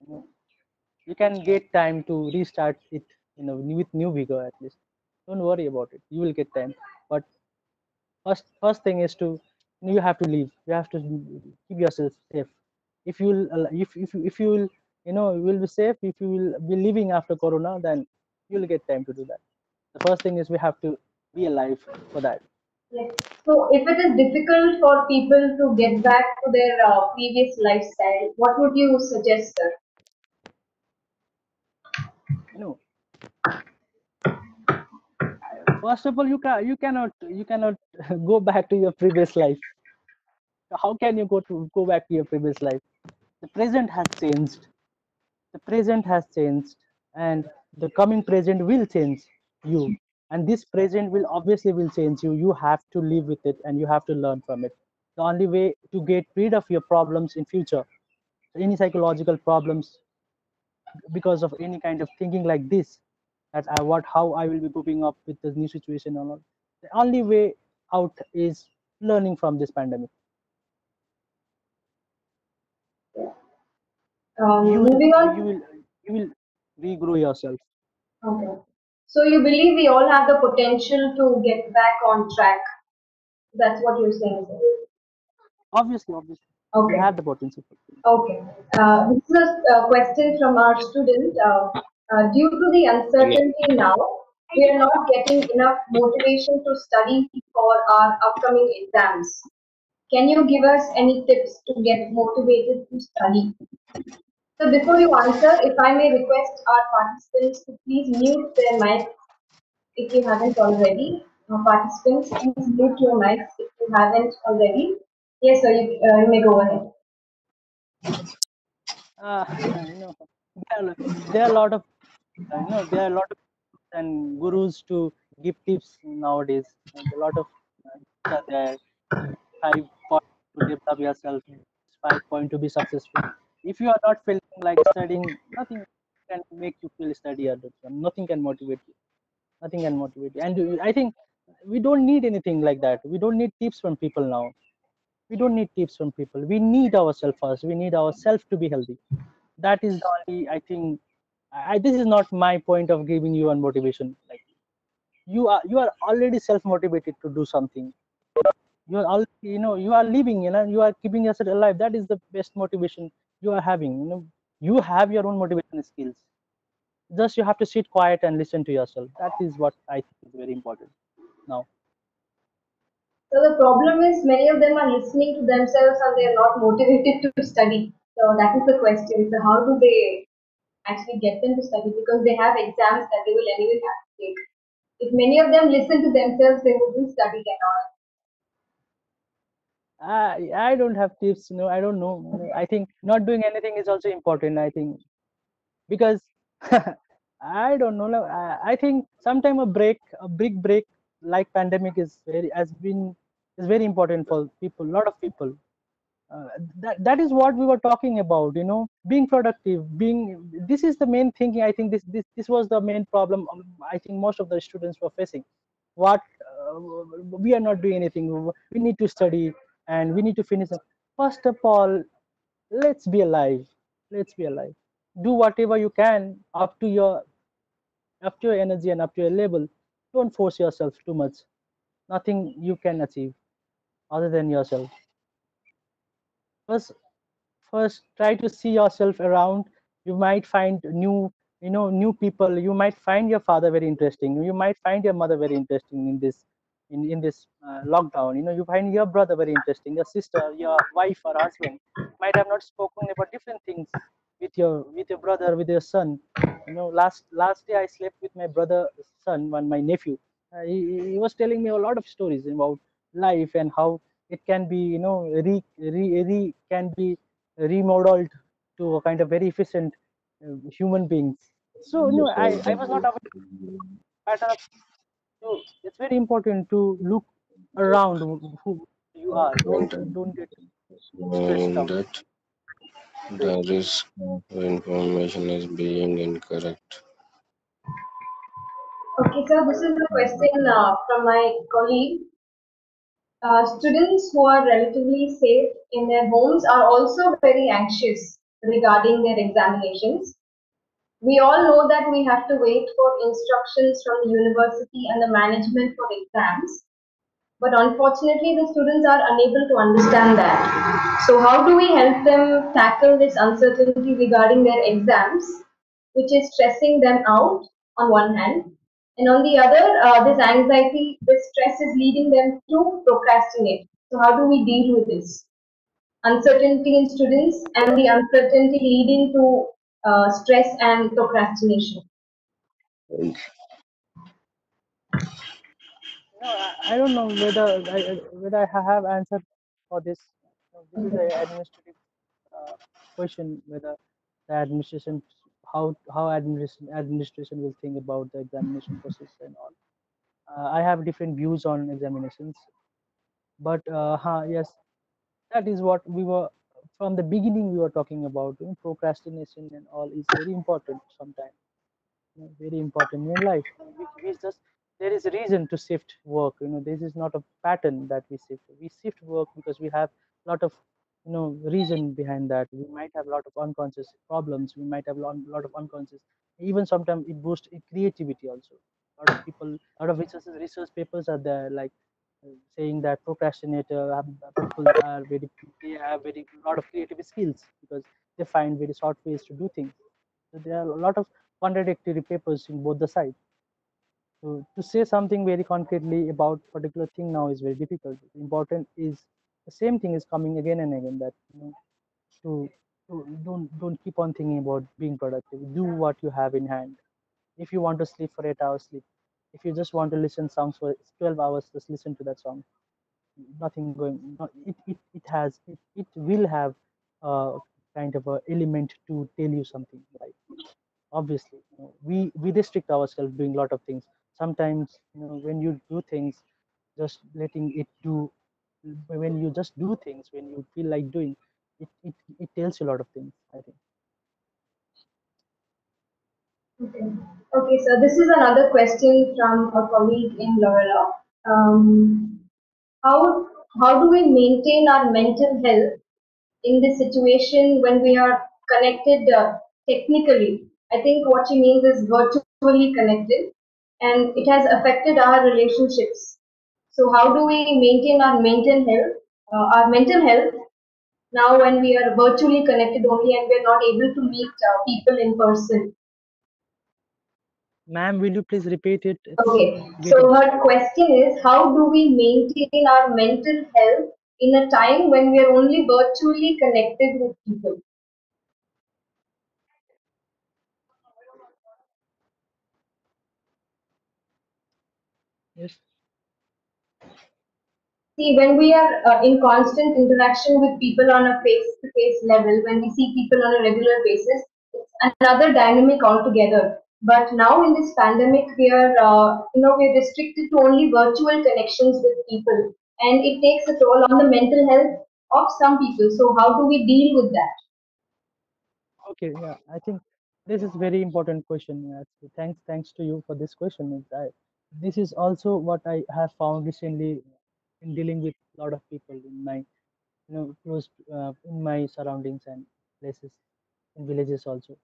you know, you can get time to restart it, with new vigor. At least don't worry about it, you will get time. But first thing is to, you have to leave. You have to keep yourself safe. If you'll if you will, you will be safe. If you will be living after corona, then you'll get time to do that. The first thing is we have to be alive for that. Yes. So if it is difficult for people to get back to their previous lifestyle, what would you suggest, sir? You know, first of all, you cannot go back to your previous life. How can you go back to your previous life? The present has changed. The present has changed, and the coming present will change you. And this present will obviously will change you. You have to live with it, and you have to learn from it. The only way to get rid of your problems in future, any psychological problems because of any kind of thinking like this, that how I will be coping up with this new situation or not. The only way out is learning from this pandemic. You will Moving you on. will you will regrow yourself. Okay. So you believe we all have the potential to get back on track. That's what you're saying, sir. Obviously, we Okay. have the potential. Okay. This is a question from our student. Due to the uncertainty now, we are not getting enough motivation to study for our upcoming exams. Can you give us any tips to get motivated to study? So before you answer, if I may request our participants to please mute their mics if you haven't already. Participants, please mute your mics if you haven't already. Yes, sir, you may go ahead. uh, you know there are a lot of there are a lot of and gurus to give tips nowadays, and a lot of are there. 5 points to develop yourself, 5 points to be successful. If you are not feeling like studying, nothing can make you feel study at that time. Nothing can motivate you. Nothing can motivate you. And I think we don't need anything like that. We don't need tips from people now. We don't need tips from people. We need ourselves first. We need ourselves to be healthy. That is the only, I think, this is not my point of giving you a motivation. Like, you are already self motivated to do something. You are all, you are living, you are keeping yourself alive. That is the best motivation you are having. You have your own motivation skills. Just you have to sit quiet and listen to yourself. That is what I think is very important now. So the problem is many of them are listening to themselves and they are not motivated to study. So that is the question. So how do they actually get them to study? Because they have exams that they will anyway have to take. If many of them listen to themselves, they wouldn't study at all. I don't have tips. I don't know. I think not doing anything is also important. I think because I don't know. I think sometime a big break like pandemic is very important for people. A lot of people. That is what we were talking about. Being productive. This is the main thinking. I think this was the main problem. I think most of the students were facing. What we are not doing anything. We need to study and we need to finish. First of all, let's be alive. Let's be alive. Do whatever you can up to your energy and up to your level. Don't force yourself too much. Nothing you can achieve other than yourself. First first try to see yourself around. You might find new people. You might find your father very interesting. You might find your mother very interesting in this lockdown. You find your brother very interesting, your sister, your wife or husband might have not spoken about different things with your brother, with your son. Last day I slept with my brother's son, my nephew. He was telling me a lot of stories about life and how it can be can be remodeled to a kind of very efficient human beings. So I was not aware of pattern. So it's very important to look around who you are. Don't get stressed Knowing out. that the risk of information is being incorrect. Okay, sir, this is a question from my colleague. Students who are relatively safe in their homes are also very anxious regarding their examinations. We all know that we have to wait for instructions from the university and the management for exams, but unfortunately, the students are unable to understand that. So, how do we help them tackle this uncertainty regarding their exams, which is stressing them out on one hand? And on the other, this anxiety, this stress is leading them to procrastinate. So how do we deal with this? Uncertainty in students and the uncertainty leading to stress and procrastination. No, I don't know whether I have answered for this. No, this is an administrative question, whether the administration, how administration will think about the examination process and all. I have different views on examinations, but yes, that is what we were from the beginning we were talking about. Procrastination and all is very important sometimes, very important in life. We just there is a reason to shift work. This is not a pattern that we shift work because we have a lot of reason behind that. We might have a lot of unconscious problems, we might have a lot of unconscious, even sometimes it boosts creativity also. A lot of people, a lot of research papers are there, like saying that procrastinator people are very, they have very lot of creative skills because they find very short ways to do things. So there are a lot of contradictory papers in both the sides. So to say something very concretely about particular thing now is very difficult. Important is the same thing is coming again and again, that to, don't keep on thinking about being productive. Do what you have in hand. If you want to sleep for 8 hours, sleep. If you just want to listen songs for 12 hours, just listen to that song. Nothing going. It will have a kind of a element to tell you something, right? Obviously, we restrict ourselves doing a lot of things. Sometimes, when you do things, just letting it do, when you just do things when you feel like doing it tells you a lot of things, I think. Okay. Okay, so this is another question from a colleague in Lorella. Um, how how do we maintain our mental health in this situation when we are connected technically? I think what she means is virtually connected, and it has affected our relationships. So how do we maintain our mental health now when we are virtually connected only and we are not able to meet people in person? Ma'am, will you please repeat it? It's Okay, getting. so her question is how do we maintain our mental health in a time when we are only virtually connected with people? Yes. See, when we are in constant interaction with people on a face-to-face level, when we see people on a regular basis, it's another dynamic altogether. But now in this pandemic, we're restricted to only virtual connections with people, and it takes a toll on the mental health of some people. So how do we deal with that? Okay, yeah, I think this is very important question. Yeah, thanks to you for this question. This is also what I have found recently in dealing with a lot of people in my close in my surroundings and places, in villages also.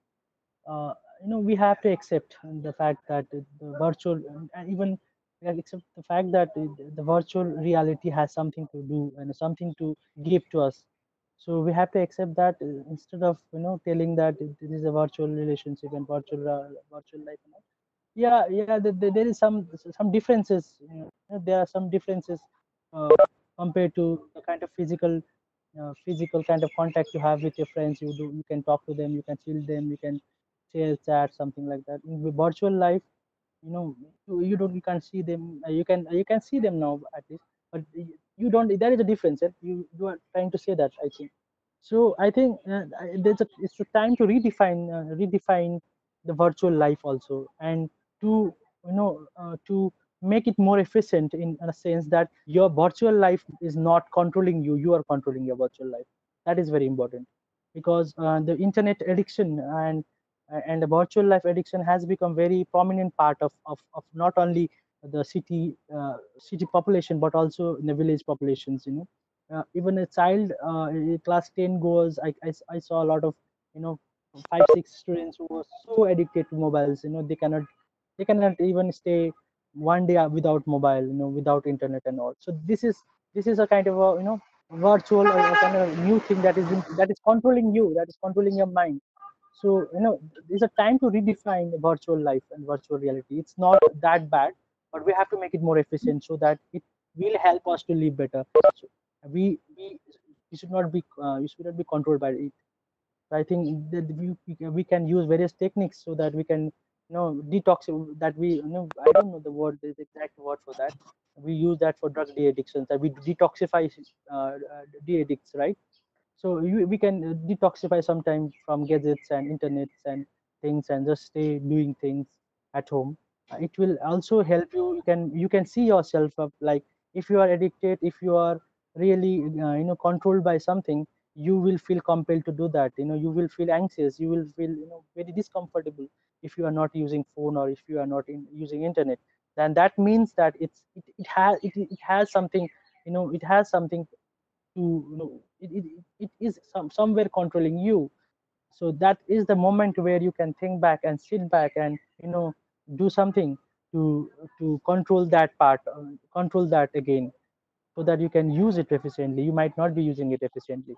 uh, we have to accept the fact that the virtual, and even we have to accept the fact that the virtual reality has something to do and something to give to us. So we have to accept that, instead of telling that this is a virtual relationship and virtual life and all. Yeah, there is some differences. There are some differences uh, compared to the kind of physical kind of contact you have with your friends. You can talk to them, you can feel them, you can share chat, something like that. In the virtual life, you can't see them. You can see them now at least, but you don't. There is a difference. You are trying to say that, I think. So I think it's a time to redefine the virtual life also, and to make it more efficient, in a sense that your virtual life is not controlling you. You are controlling your virtual life. That is very important, because the internet addiction and the virtual life addiction has become very prominent part of not only the city population, but also in the village populations. Even a child, class 10 goers, I saw a lot of 5 6 students who were so addicted to mobiles. They cannot even stay one day without mobile, without internet and all. So this is a kind of a virtual, or a kind of new thing that is controlling you, that is controlling your mind. So there's a time to redefine virtual life and virtual reality. It's not that bad, but we have to make it more efficient so that it will help us to live better. So we should not be controlled by it. I think that we can use various techniques so that we can detox, that we I don't know the word, the exact word for that. We use that for drug de-addictions, that we detoxify de-addicts, right? So we can detoxify sometimes from gadgets and internets and things, and just stay doing things at home. It will also help you. You can see yourself up, like if you are addicted, if you are really controlled by something, you will feel compelled to do that. You will feel anxious, you will feel very discomfortable if you are not using phone, or if you are not using internet. Then that means that it has something, it has something to it is somewhere controlling you. So that is the moment where you can think back and sit back and do something to control that part, control that again, so that you can use it efficiently. You might not be using it efficiently.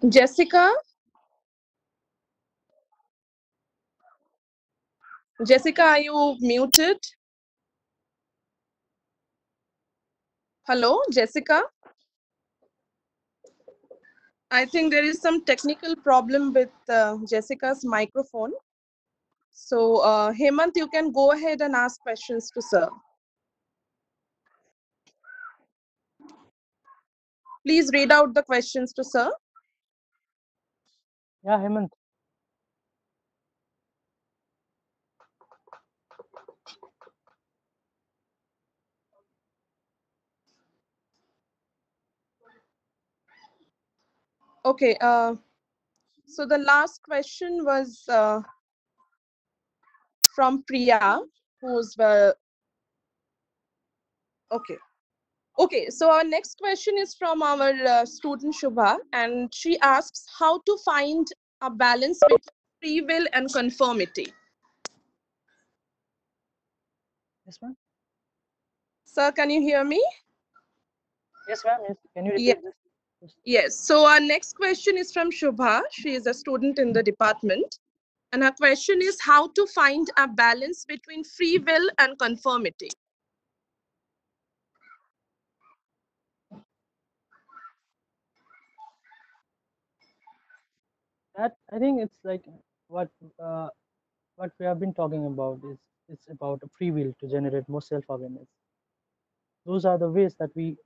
Jessica, Jessica, are you muted? Hello, Jessica. I think there is some technical problem with Jessica's microphone. So, Hemant, you can go ahead and ask questions to sir. Please read out the questions to sir. Yeah, Hemant. Okay. So the last question was from Priya, who's okay. Okay, so our next question is from our student Shubha, and she asks how to find a balance between free will and conformity. Yes, ma'am. Sir, can you hear me? Yes, ma'am. Yes. Can you Yeah. repeat this? Yes. So our next question is from Shubha. She is a student in the department. And her question is how to find a balance between free will and conformity. That, I think it's like what uh, what we have been talking about is it's about free will to generate more self-awareness. Those are the ways that we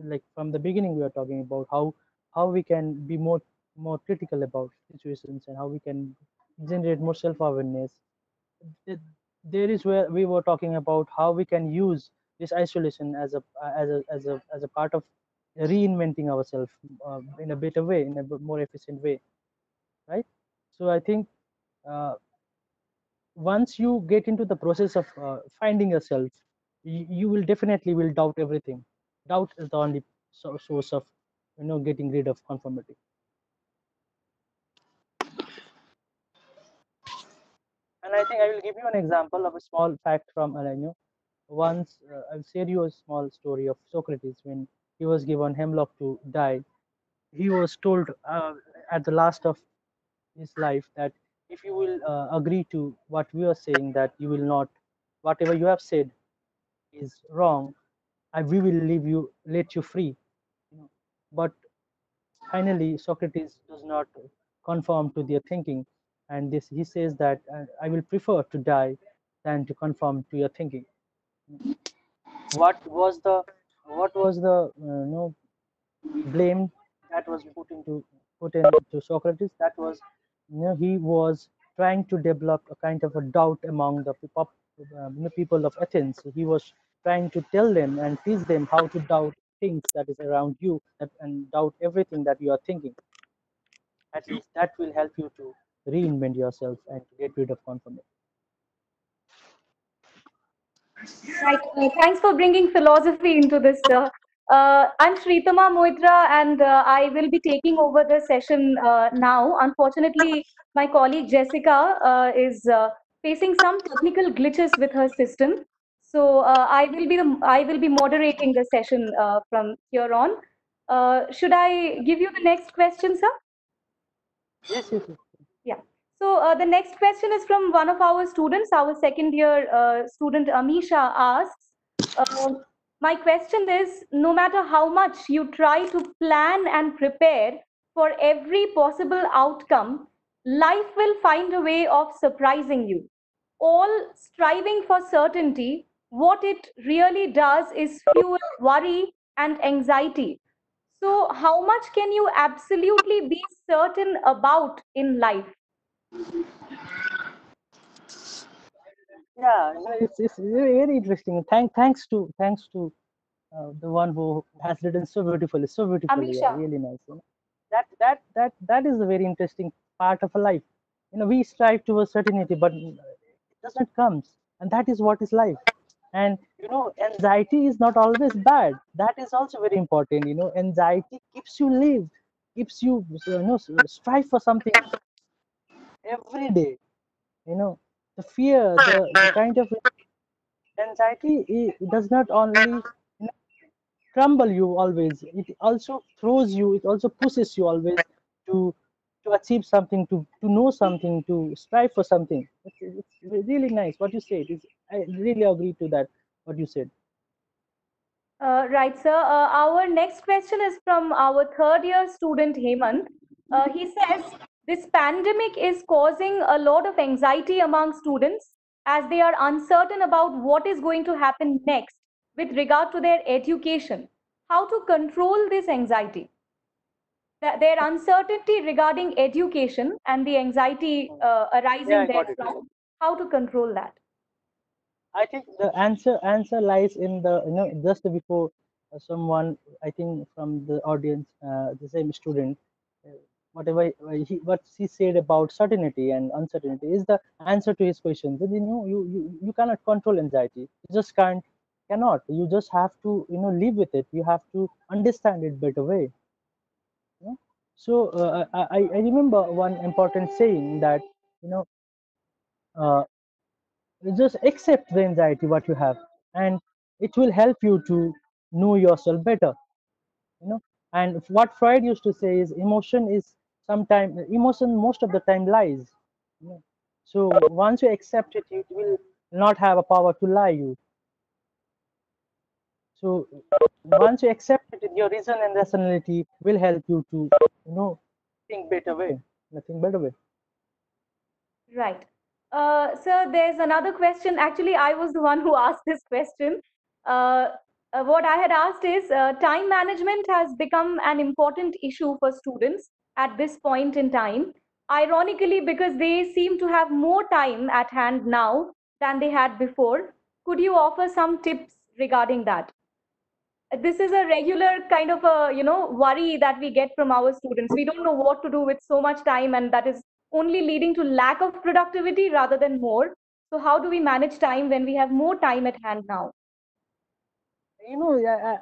like from the beginning we are talking about how we can be more critical about situations, and how we can generate more self-awareness. Th- there is where we were talking about how we can use this isolation as a part of reinventing ourselves in a better way, in a more efficient way, right? So I think uh, once you get into the process of finding yourself, you will definitely will doubt everything. Doubt is the only source of getting rid of conformity. And I think I will give you an example of a small fact from Alenio. Once I'll share you a small story of Socrates. When he was given hemlock to die, he was told at the last of his life that if you will agree to what we are saying, that you will not, whatever you have said is wrong, we will let you free. But finally, Socrates does not conform to their thinking, and this he says that I will prefer to die than to conform to your thinking. What was the blame that was put into Socrates? That was, he was trying to develop a kind of a doubt among the people of Athens. He was trying to tell them and teach them how to doubt things that is around you, and doubt everything that you are thinking. At least that will help you to reinvent yourself and to get rid of conformity. Right. Thanks for bringing philosophy into this, sir. I'm Shritama Moitra, and I will be taking over the session now. Unfortunately, my colleague Jessica is facing some technical glitches with her system, so I will be moderating the session from here on. Should I give you the next question, sir? Yes, yes, yes. Yeah. So the next question is from one of our students, our second year student Amisha asks, uh, my question is, no matter how much you try to plan and prepare for every possible outcome, life will find a way of surprising you. All striving for certainty, what it really does is fuel worry and anxiety. So, how much can you absolutely be certain about in life? Yeah, it's very interesting. Thanks to the one who has written so beautifully. Yeah, Amisha. really nice. That is a very interesting part of a life. We strive towards certainty, but it doesn't comes, and that is what is life. And anxiety is not always bad. That is also very important. Anxiety keeps you live, keeps you strive for something every day. The fear, the kind of anxiety, it does not only crumble you always, it also throws you, it also pushes you always to achieve something, to know something, to strive for something. It's really nice what you said. I really agree to that, what you said. Right, sir. Our next question is from our third year student Hemant. He says this pandemic is causing a lot of anxiety among students as they are uncertain about what is going to happen next with regard to their education. How to control this anxiety? Their uncertainty regarding education and the anxiety Yeah, arising I got it. therefrom, how to control that? I think the answer lies in the, just before someone, I think from the audience, the same student, uh, whatever what she said about certainty and uncertainty is the answer to his question. That you cannot control anxiety. You just cannot. You just have to live with it. You have to understand it better way. you know. So I remember one important saying that you know uh, just accept the anxiety what you have, and it will help you to know yourself better. And what Freud used to say is emotion most of the time lies. you know. So once you accept it, it will not have a power to lie you. So once you accept it, your reason and rationality will help you to think better way, nothing better way. Right. Sir, there's another question. Actually, I was the one who asked this question. Uh, what I had asked is time management has become an important issue for students at this point in time. Ironically, because they seem to have more time at hand now than they had before. Could you offer some tips regarding that? This is a regular kind of a worry that we get from our students. We don't know what to do with so much time, and that is only leading to lack of productivity rather than more. So how do we manage time when we have more time at hand now?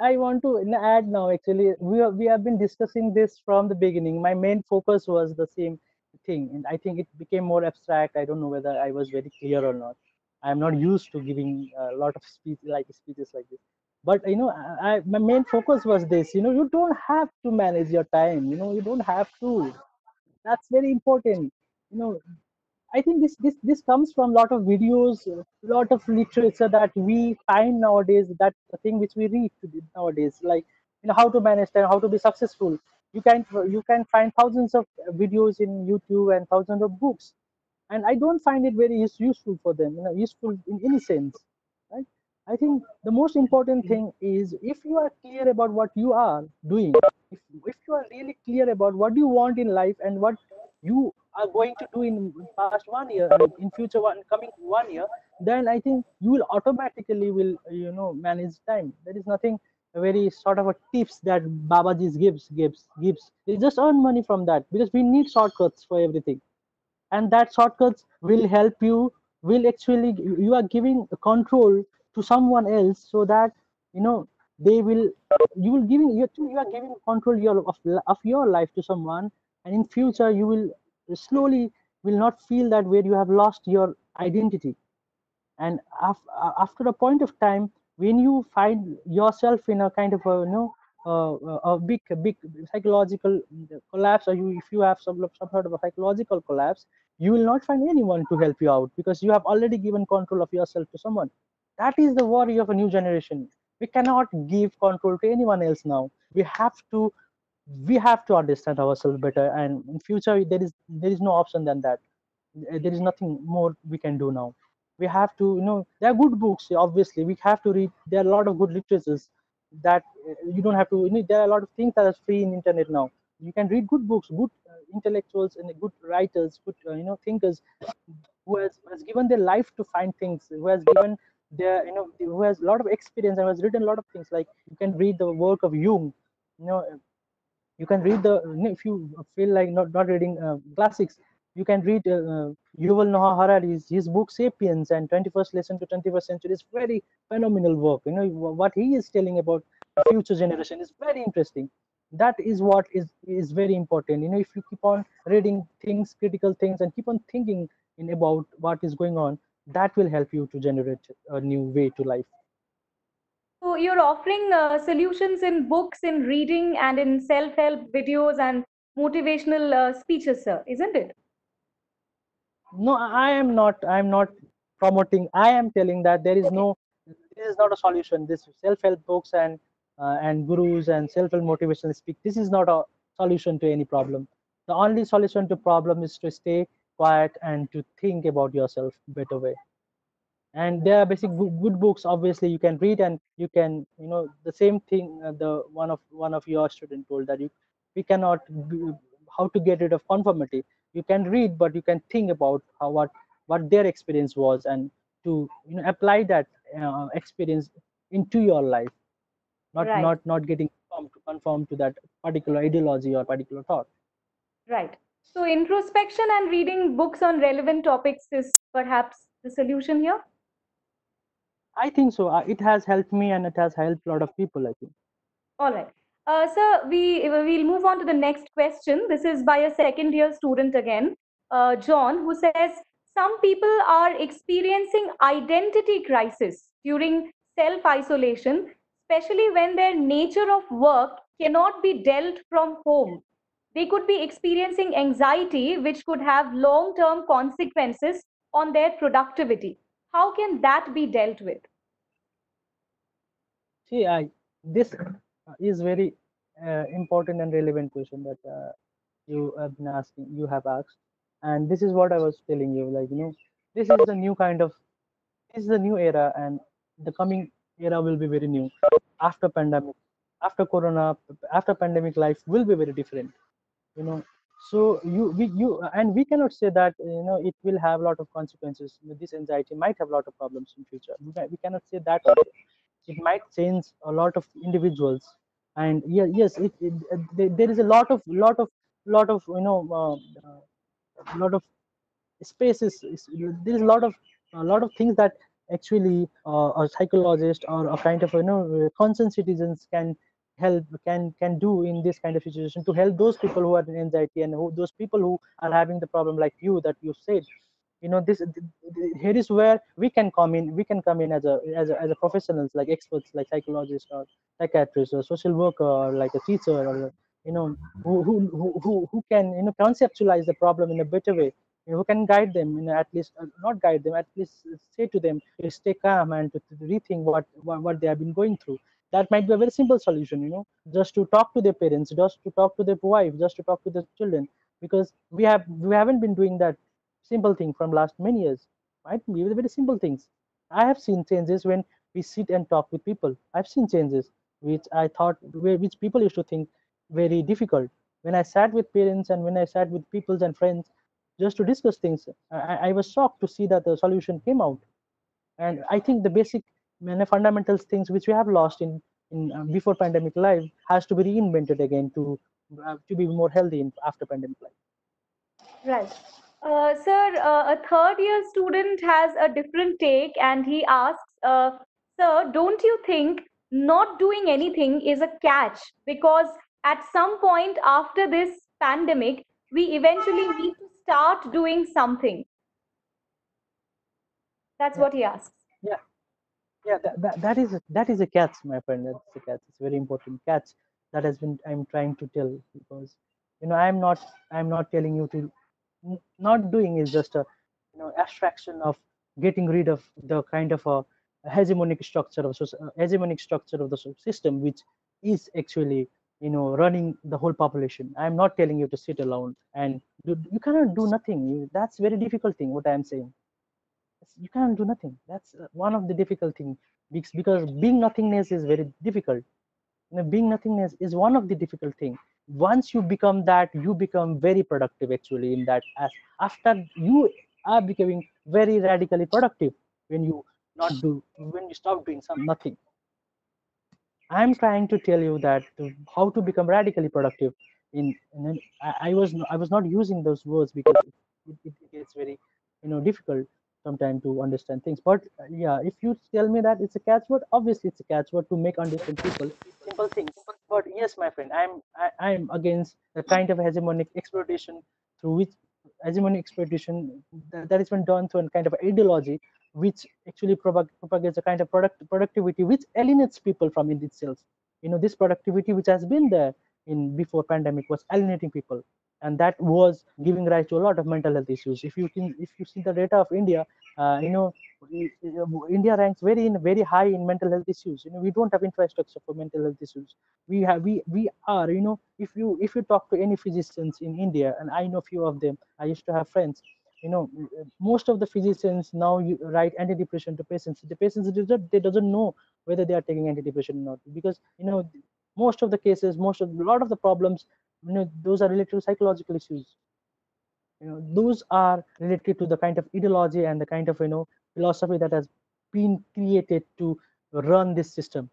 I want to add now. Actually, we have been discussing this from the beginning. My main focus was the same thing, and I think it became more abstract. I don't know whether I was very clear or not. I am not used to giving a lot of speeches like this. But my main focus was this. You don't have to manage your time. You don't have to. That's very important. You know, I think this comes from a lot of videos, a lot of literature that we find nowadays. That the thing which we read nowadays, like how to manage time, how to be successful. You can find thousands of videos in YouTube and thousands of books, and I don't find it very useful for them. Useful in any sense, right? I think the most important thing is if you are clear about what you are doing, if you are really clear about what you want in life and what you are going to do in past 1 year and in future coming 1 year, then I think you will automatically will manage time. There is nothing very sort of a tips that Babaji gives. They just earn money from that because we need shortcuts for everything, and that shortcuts will help you, will actually you are giving control to someone else, so that they will you will giving you are giving control of your life to someone, and in future you will slowly will not feel that where you have lost your identity. And after a point of time, when you find yourself in a kind of a big psychological collapse, or if you have some sort of a psychological collapse, you will not find anyone to help you out because you have already given control of yourself to someone. That is the worry of a new generation. We cannot give control to anyone else now. We have to understand ourselves better, and in future there is no option than that. There is nothing more we can do now. We have to, there are good books, obviously we have to read. There are a lot of good literatures that you don't have to, there are a lot of things that are free in internet now. You can read good books, good intellectuals and good writers, good thinkers, who has given their life to find things, who has given their, who has a lot of experience and has written a lot of things. Like you can read the work of Jung. You can read if you feel like not reading classics, you can read Yuval Noah Harari's his book Sapiens and 21st Lesson to 21st Century is very phenomenal work. What he is telling about the future generation is very interesting. That is what is very important. If you keep on reading things, critical things, and keep on thinking in about what is going on, that will help you to generate a new way to life. So you're offering solutions in books, in reading, and in self-help videos and motivational speeches, sir, isn't it? No, I am not promoting. I am telling that Okay. this is not a solution. This self-help books and gurus and self-help motivational speak, this is not a solution to any problem. The only solution to problem is to stay quiet and to think about yourself better way. And there are basic good books, obviously you can read, and you can, the same thing, the one of your student told that we cannot how to get rid of conformity. You can read, but you can think about what their experience was, and to apply that experience into your life, not Right, not not getting conform to that particular ideology or particular thought. right. So introspection and reading books on relevant topics is perhaps the solution here. I think so. It has helped me, and it has helped a lot of people, I think. All right. Sir, we'll move on to the next question. This is by a second year student again, John, who says some people are experiencing identity crisis during self isolation, especially when their nature of work cannot be dealt from home. They could be experiencing anxiety, which could have long term consequences on their productivity. How can that be dealt with? See, this is very important and relevant question that you have asked, and this is what I was telling you. Like this is the new kind of, this is the new era, and the coming era will be very new after pandemic, after Corona, after pandemic. Life will be very different. you know so we cannot say that it will have a lot of consequences. This anxiety might have a lot of problems in future. We cannot say that also. It might change a lot of individuals. And yeah, yes, there is a lot of lot of spaces there is a lot of things that actually a psychologist or a kind of concerned citizens can do in this kind of situation to help those people who are in anxiety, and those people who are having the problem like you that you said. Here is where we can come in as a professionals, like experts, like psychologists or psychiatrists or social worker or like a teacher, or you know who can conceptualize the problem in a better way, who can guide them, at least not guide them, at least say to them to stay calm and to rethink what they have been going through. That might be a very simple solution, just to talk to their parents, just to talk to their wife, just to talk to their children, because we haven't been doing that simple thing from last many years. Might be very simple things. I have seen changes when we sit and talk with people. I've seen changes which I thought, which people used to think very difficult. When I sat with parents and when I sat with people and friends just to discuss things, I was shocked to see that the solution came out. And I think the basic fundamental things which we have lost in before pandemic life has to be reinvented again to be more healthy in after pandemic life. Right. Sir, a third year student has a different take and he asks, Sir, don't you think not doing anything is a catch? Because at some point after this pandemic, we eventually need to start doing something. That's Yeah. what he asks. Yeah. Yeah, that is a catch, my friend. That's a catch. It's a very important catch that has been I'm trying to tell, because I'm not telling you to not doing is just a abstraction of getting rid of the kind of a hegemonic structure of hegemonic structure of the system, which is actually running the whole population. I'm not telling you to sit alone and you cannot do nothing. That's very difficult thing. What I'm saying, you can't do nothing. That's one of the difficult thing, because being nothingness is very difficult. Being nothingness is one of the difficult thing. Once you become that, you become very productive actually in that. As after you are becoming very radically productive when you not do when you stop doing some nothing. I'm trying to tell you that how to become radically productive. I was not using those words because it gets very difficult sometimes to understand things. But yeah, if you tell me that it's a catchword, obviously it's a catchword to make understand people simple things. But yes, my friend, I'm against the kind of hegemonic exploitation through which hegemonic exploitation that has been done through a kind of ideology which actually propagates a kind of productivity which alienates people from it itself. This productivity which has been there in before pandemic was alienating people, and that was giving rise to a lot of mental health issues. If you see the data of India, India ranks very high in mental health issues. We don't have infrastructure for mental health issues. We are, if you talk to any physicians in India, and I know few of them, I used to have friends, most of the physicians now write antidepressant to patients. The patients, they doesn't know whether they are taking antidepressant or not, because most of the cases, a lot of the problems, those are related to psychological issues. Those are related to the kind of ideology and the kind of philosophy that has been created to run this system.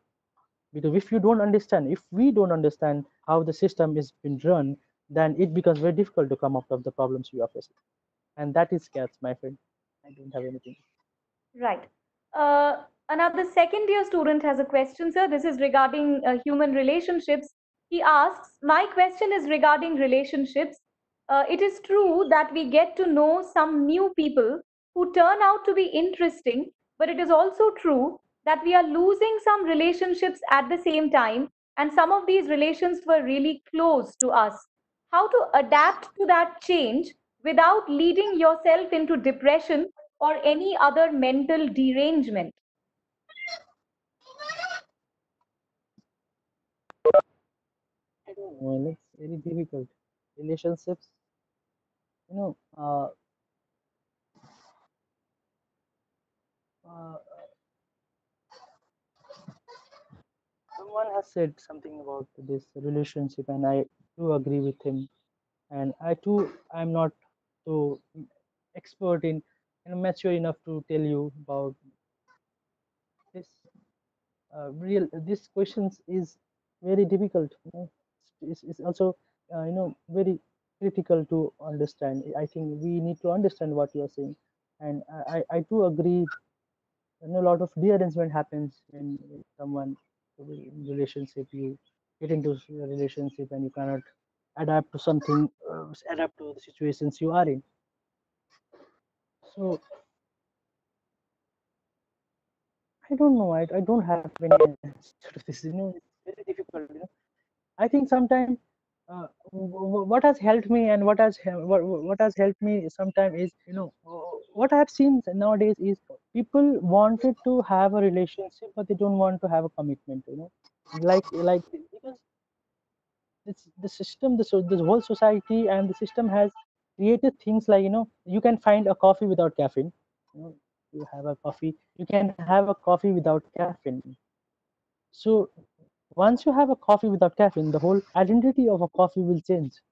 Because if we don't understand how the system is being run, then it becomes very difficult to come out of the problems we are facing. And that is cats, my friend. I don't have anything. Right. Another second year student has a question, sir. This is regarding human relationships. He asks, my question is regarding relationships. It is true that we get to know some new people who turn out to be interesting, but it is also true that we are losing some relationships at the same time, and some of these relations were really close to us. How to adapt to that change without leading yourself into depression or any other mental derangement? I don't know. It's very difficult. Relationships, you know, uh, uh, someone has said something about this relationship, and I do agree with him. And I'm not so expert in, mature enough to tell you about this. This questions is very difficult. It's also very critical to understand. I think we need to understand what you are saying, and I do agree. A lot of rearrangement happens when someone in relationship, you get into a relationship and you cannot adapt to something, adapt to the situations you are in. So I don't know. I don't have any answer to this. It's very difficult. I think sometimes what has helped me and what has helped me sometimes is, what I have seen nowadays is people wanted to have a relationship, but they don't want to have a commitment. Like because the system, the whole society and the system has created things like, you can find a coffee without caffeine. You have a coffee, you can have a coffee without caffeine. So once you have a coffee without caffeine, the whole identity of a coffee will change,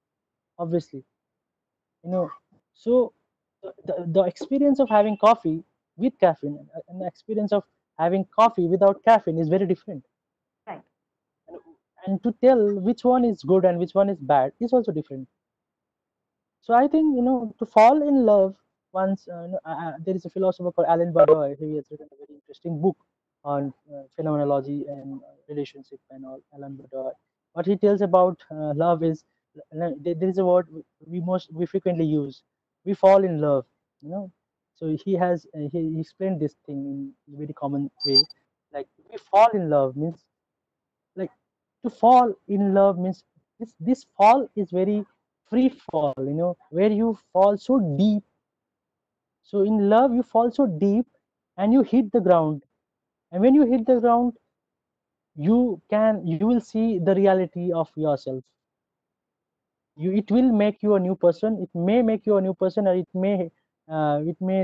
obviously. So the experience of having coffee with caffeine and the experience of having coffee without caffeine is very different. Right. And to tell which one is good and which one is bad is also different. So I think, to fall in love once, there is a philosopher called Alan Bardoi. He has written a very interesting book on phenomenology and relationship and all. Alan Bardoi. What he tells about love is, there is a word we frequently use. We fall in love. So he explained this thing in a very common way. Like, we fall in love means, like, to fall in love means, this fall is very free fall, where you fall so deep. So in love you fall so deep and you hit the ground, and when you hit the ground, you will see the reality of yourself. It will make you a new person. It may make you a new person, or it may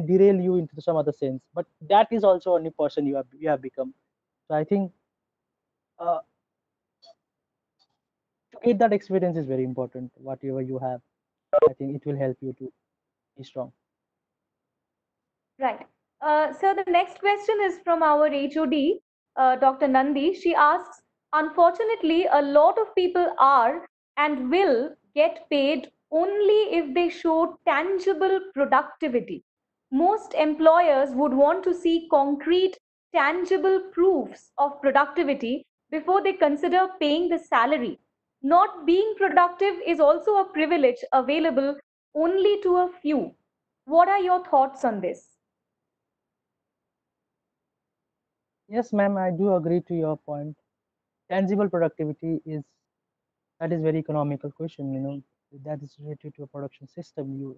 derail you into some other sense, but that is also a new person you have become. So I think, uh, to get that experience is very important. Whatever you have, I think it will help you to be strong. Right. So the next question is from our HOD, Dr. Nandi. She asks, unfortunately, a lot of people are and will get paid only if they show tangible productivity. Most employers would want to see concrete, tangible proofs of productivity before they consider paying the salary. Not being productive is also a privilege available only to a few. What are your thoughts on this? Yes, ma'am, I do agree to your point. Tangible productivity is very economical question. That is related to a production system.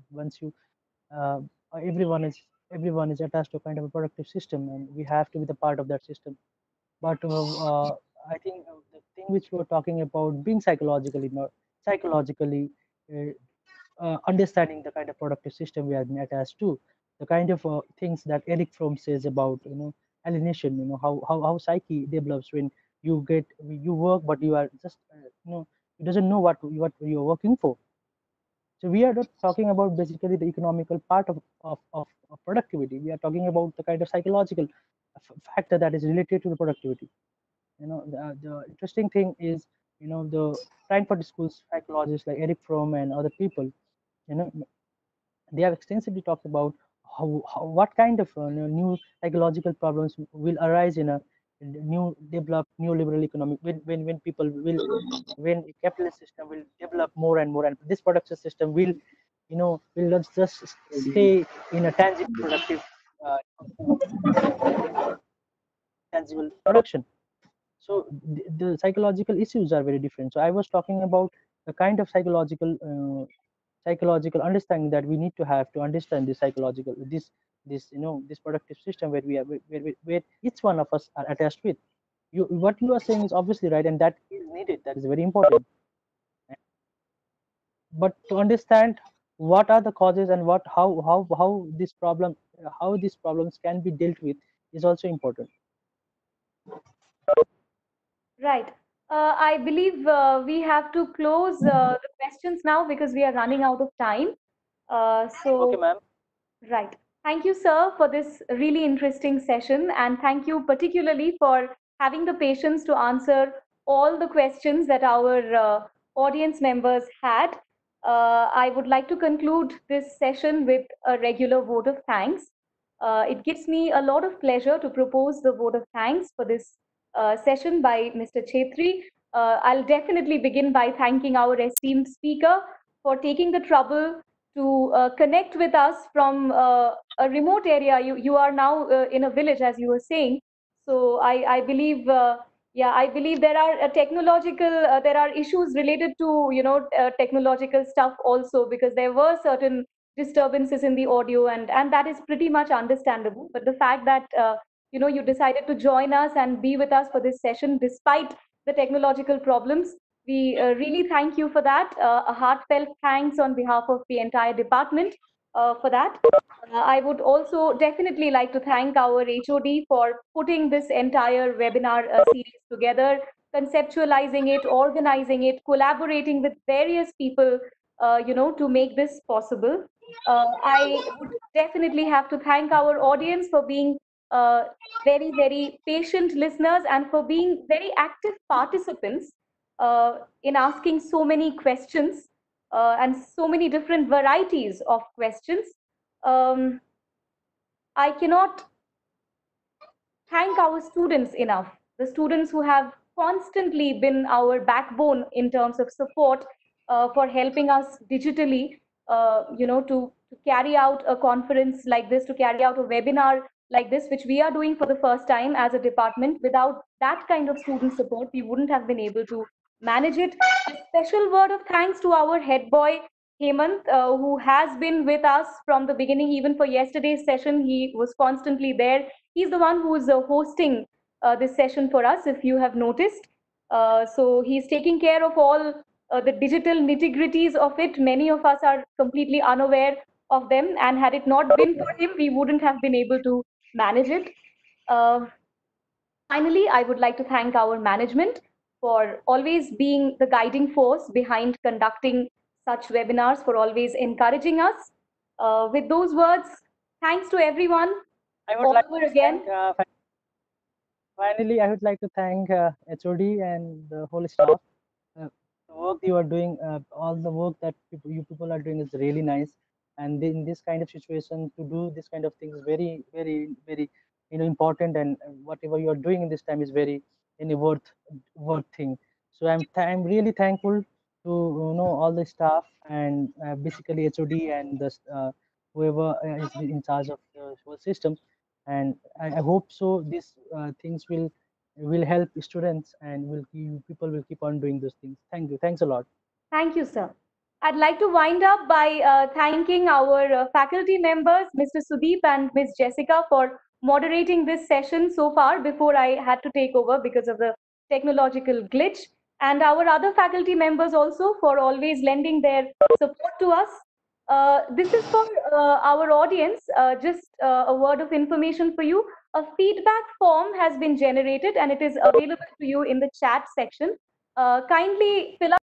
Uh, everyone is attached to a kind of a productive system, and we have to be the part of that system. But I think the thing which we were talking about, being psychologically uh, understanding the kind of productive system we are being attached to, the kind of things that Eric Fromm says about, alienation. How psyche develops when you work, but you are just, you doesn't know what you are working for. So we are not talking about basically the economical part of productivity. We are talking about the kind of psychological factor that is related to the productivity. The interesting thing is, the Frankfurt School's psychologists like Eric Fromm and other people, you know, they have extensively talked about what kind of new psychological problems will arise in a new developed neoliberal economic, when people will, when a capitalist system will develop more and more, and this production system will not just stay in a tangible productive, uh, tangible production. So the psychological issues are very different. So I was talking about the kind of psychological understanding that we need to have to understand this psychological, this productive system where we are, where each one of us are attached with. What you are saying is obviously right, and that is needed, that is very important. But to understand what are the causes and how these problems can be dealt with is also important. Right. I believe we have to close the questions now because we are running out of time. Okay, ma'am. Right. Thank you, sir, for this really interesting session. And thank you particularly for having the patience to answer all the questions that our audience members had. I would like to conclude this session with a regular vote of thanks. It gives me a lot of pleasure to propose the vote of thanks for this session by Mr. Chetri. I'll definitely begin by thanking our esteemed speaker for taking the trouble to connect with us from a remote area. You are now in a village, as you were saying. So I believe Yeah, I believe there are there are issues related to, technological stuff also, because there were certain disturbances in the audio, and that is pretty much understandable. But the fact that, you decided to join us and be with us for this session despite the technological problems, we really thank you for that. A heartfelt thanks on behalf of the entire department for that. I would also definitely like to thank our HOD for putting this entire webinar series together, conceptualizing it, organizing it, collaborating with various people, to make this possible. I would definitely have to thank our audience for being uh, very, very patient listeners and for being very active participants in asking so many questions and so many different varieties of questions. um, I cannot thank our students enough. The students who have constantly been our backbone in terms of support for helping us digitally, to carry out a conference like this, to carry out a webinar like this, which we are doing for the first time as a department. Without that kind of student support, we wouldn't have been able to manage it. A special word of thanks to our head boy, Hemant, who has been with us from the beginning. Even for yesterday's session, he was constantly there. He's the one who's hosting this session for us, if you have noticed. So he's taking care of all the digital nitty-gritties of it. Many of us are completely unaware of them, and had it not been for him, we wouldn't have been able to manage it. Uh, Finally, I would like to thank our management for always being the guiding force behind conducting such webinars, for always encouraging us. With those words, thanks to everyone I would all like over to again. thank, finally, I would like to thank HOD and the whole staff. The work you are doing, all the work that you people are doing is really nice. And in this kind of situation, to do this kind of things is very, very, very, important. And whatever you are doing in this time is very, worth thing. So I'm really thankful to all the staff and basically HOD and the whoever is in charge of the whole system. And I hope so. These things will help students and people will keep on doing those things. Thank you. Thanks a lot. Thank you, sir. I'd like to wind up by thanking our faculty members, Mr. Sudeep and Ms. Jessica, for moderating this session so far before I had to take over because of the technological glitch. And our other faculty members also for always lending their support to us. This is for our audience. Just a word of information for you. A feedback form has been generated and it is available to you in the chat section. Kindly fill up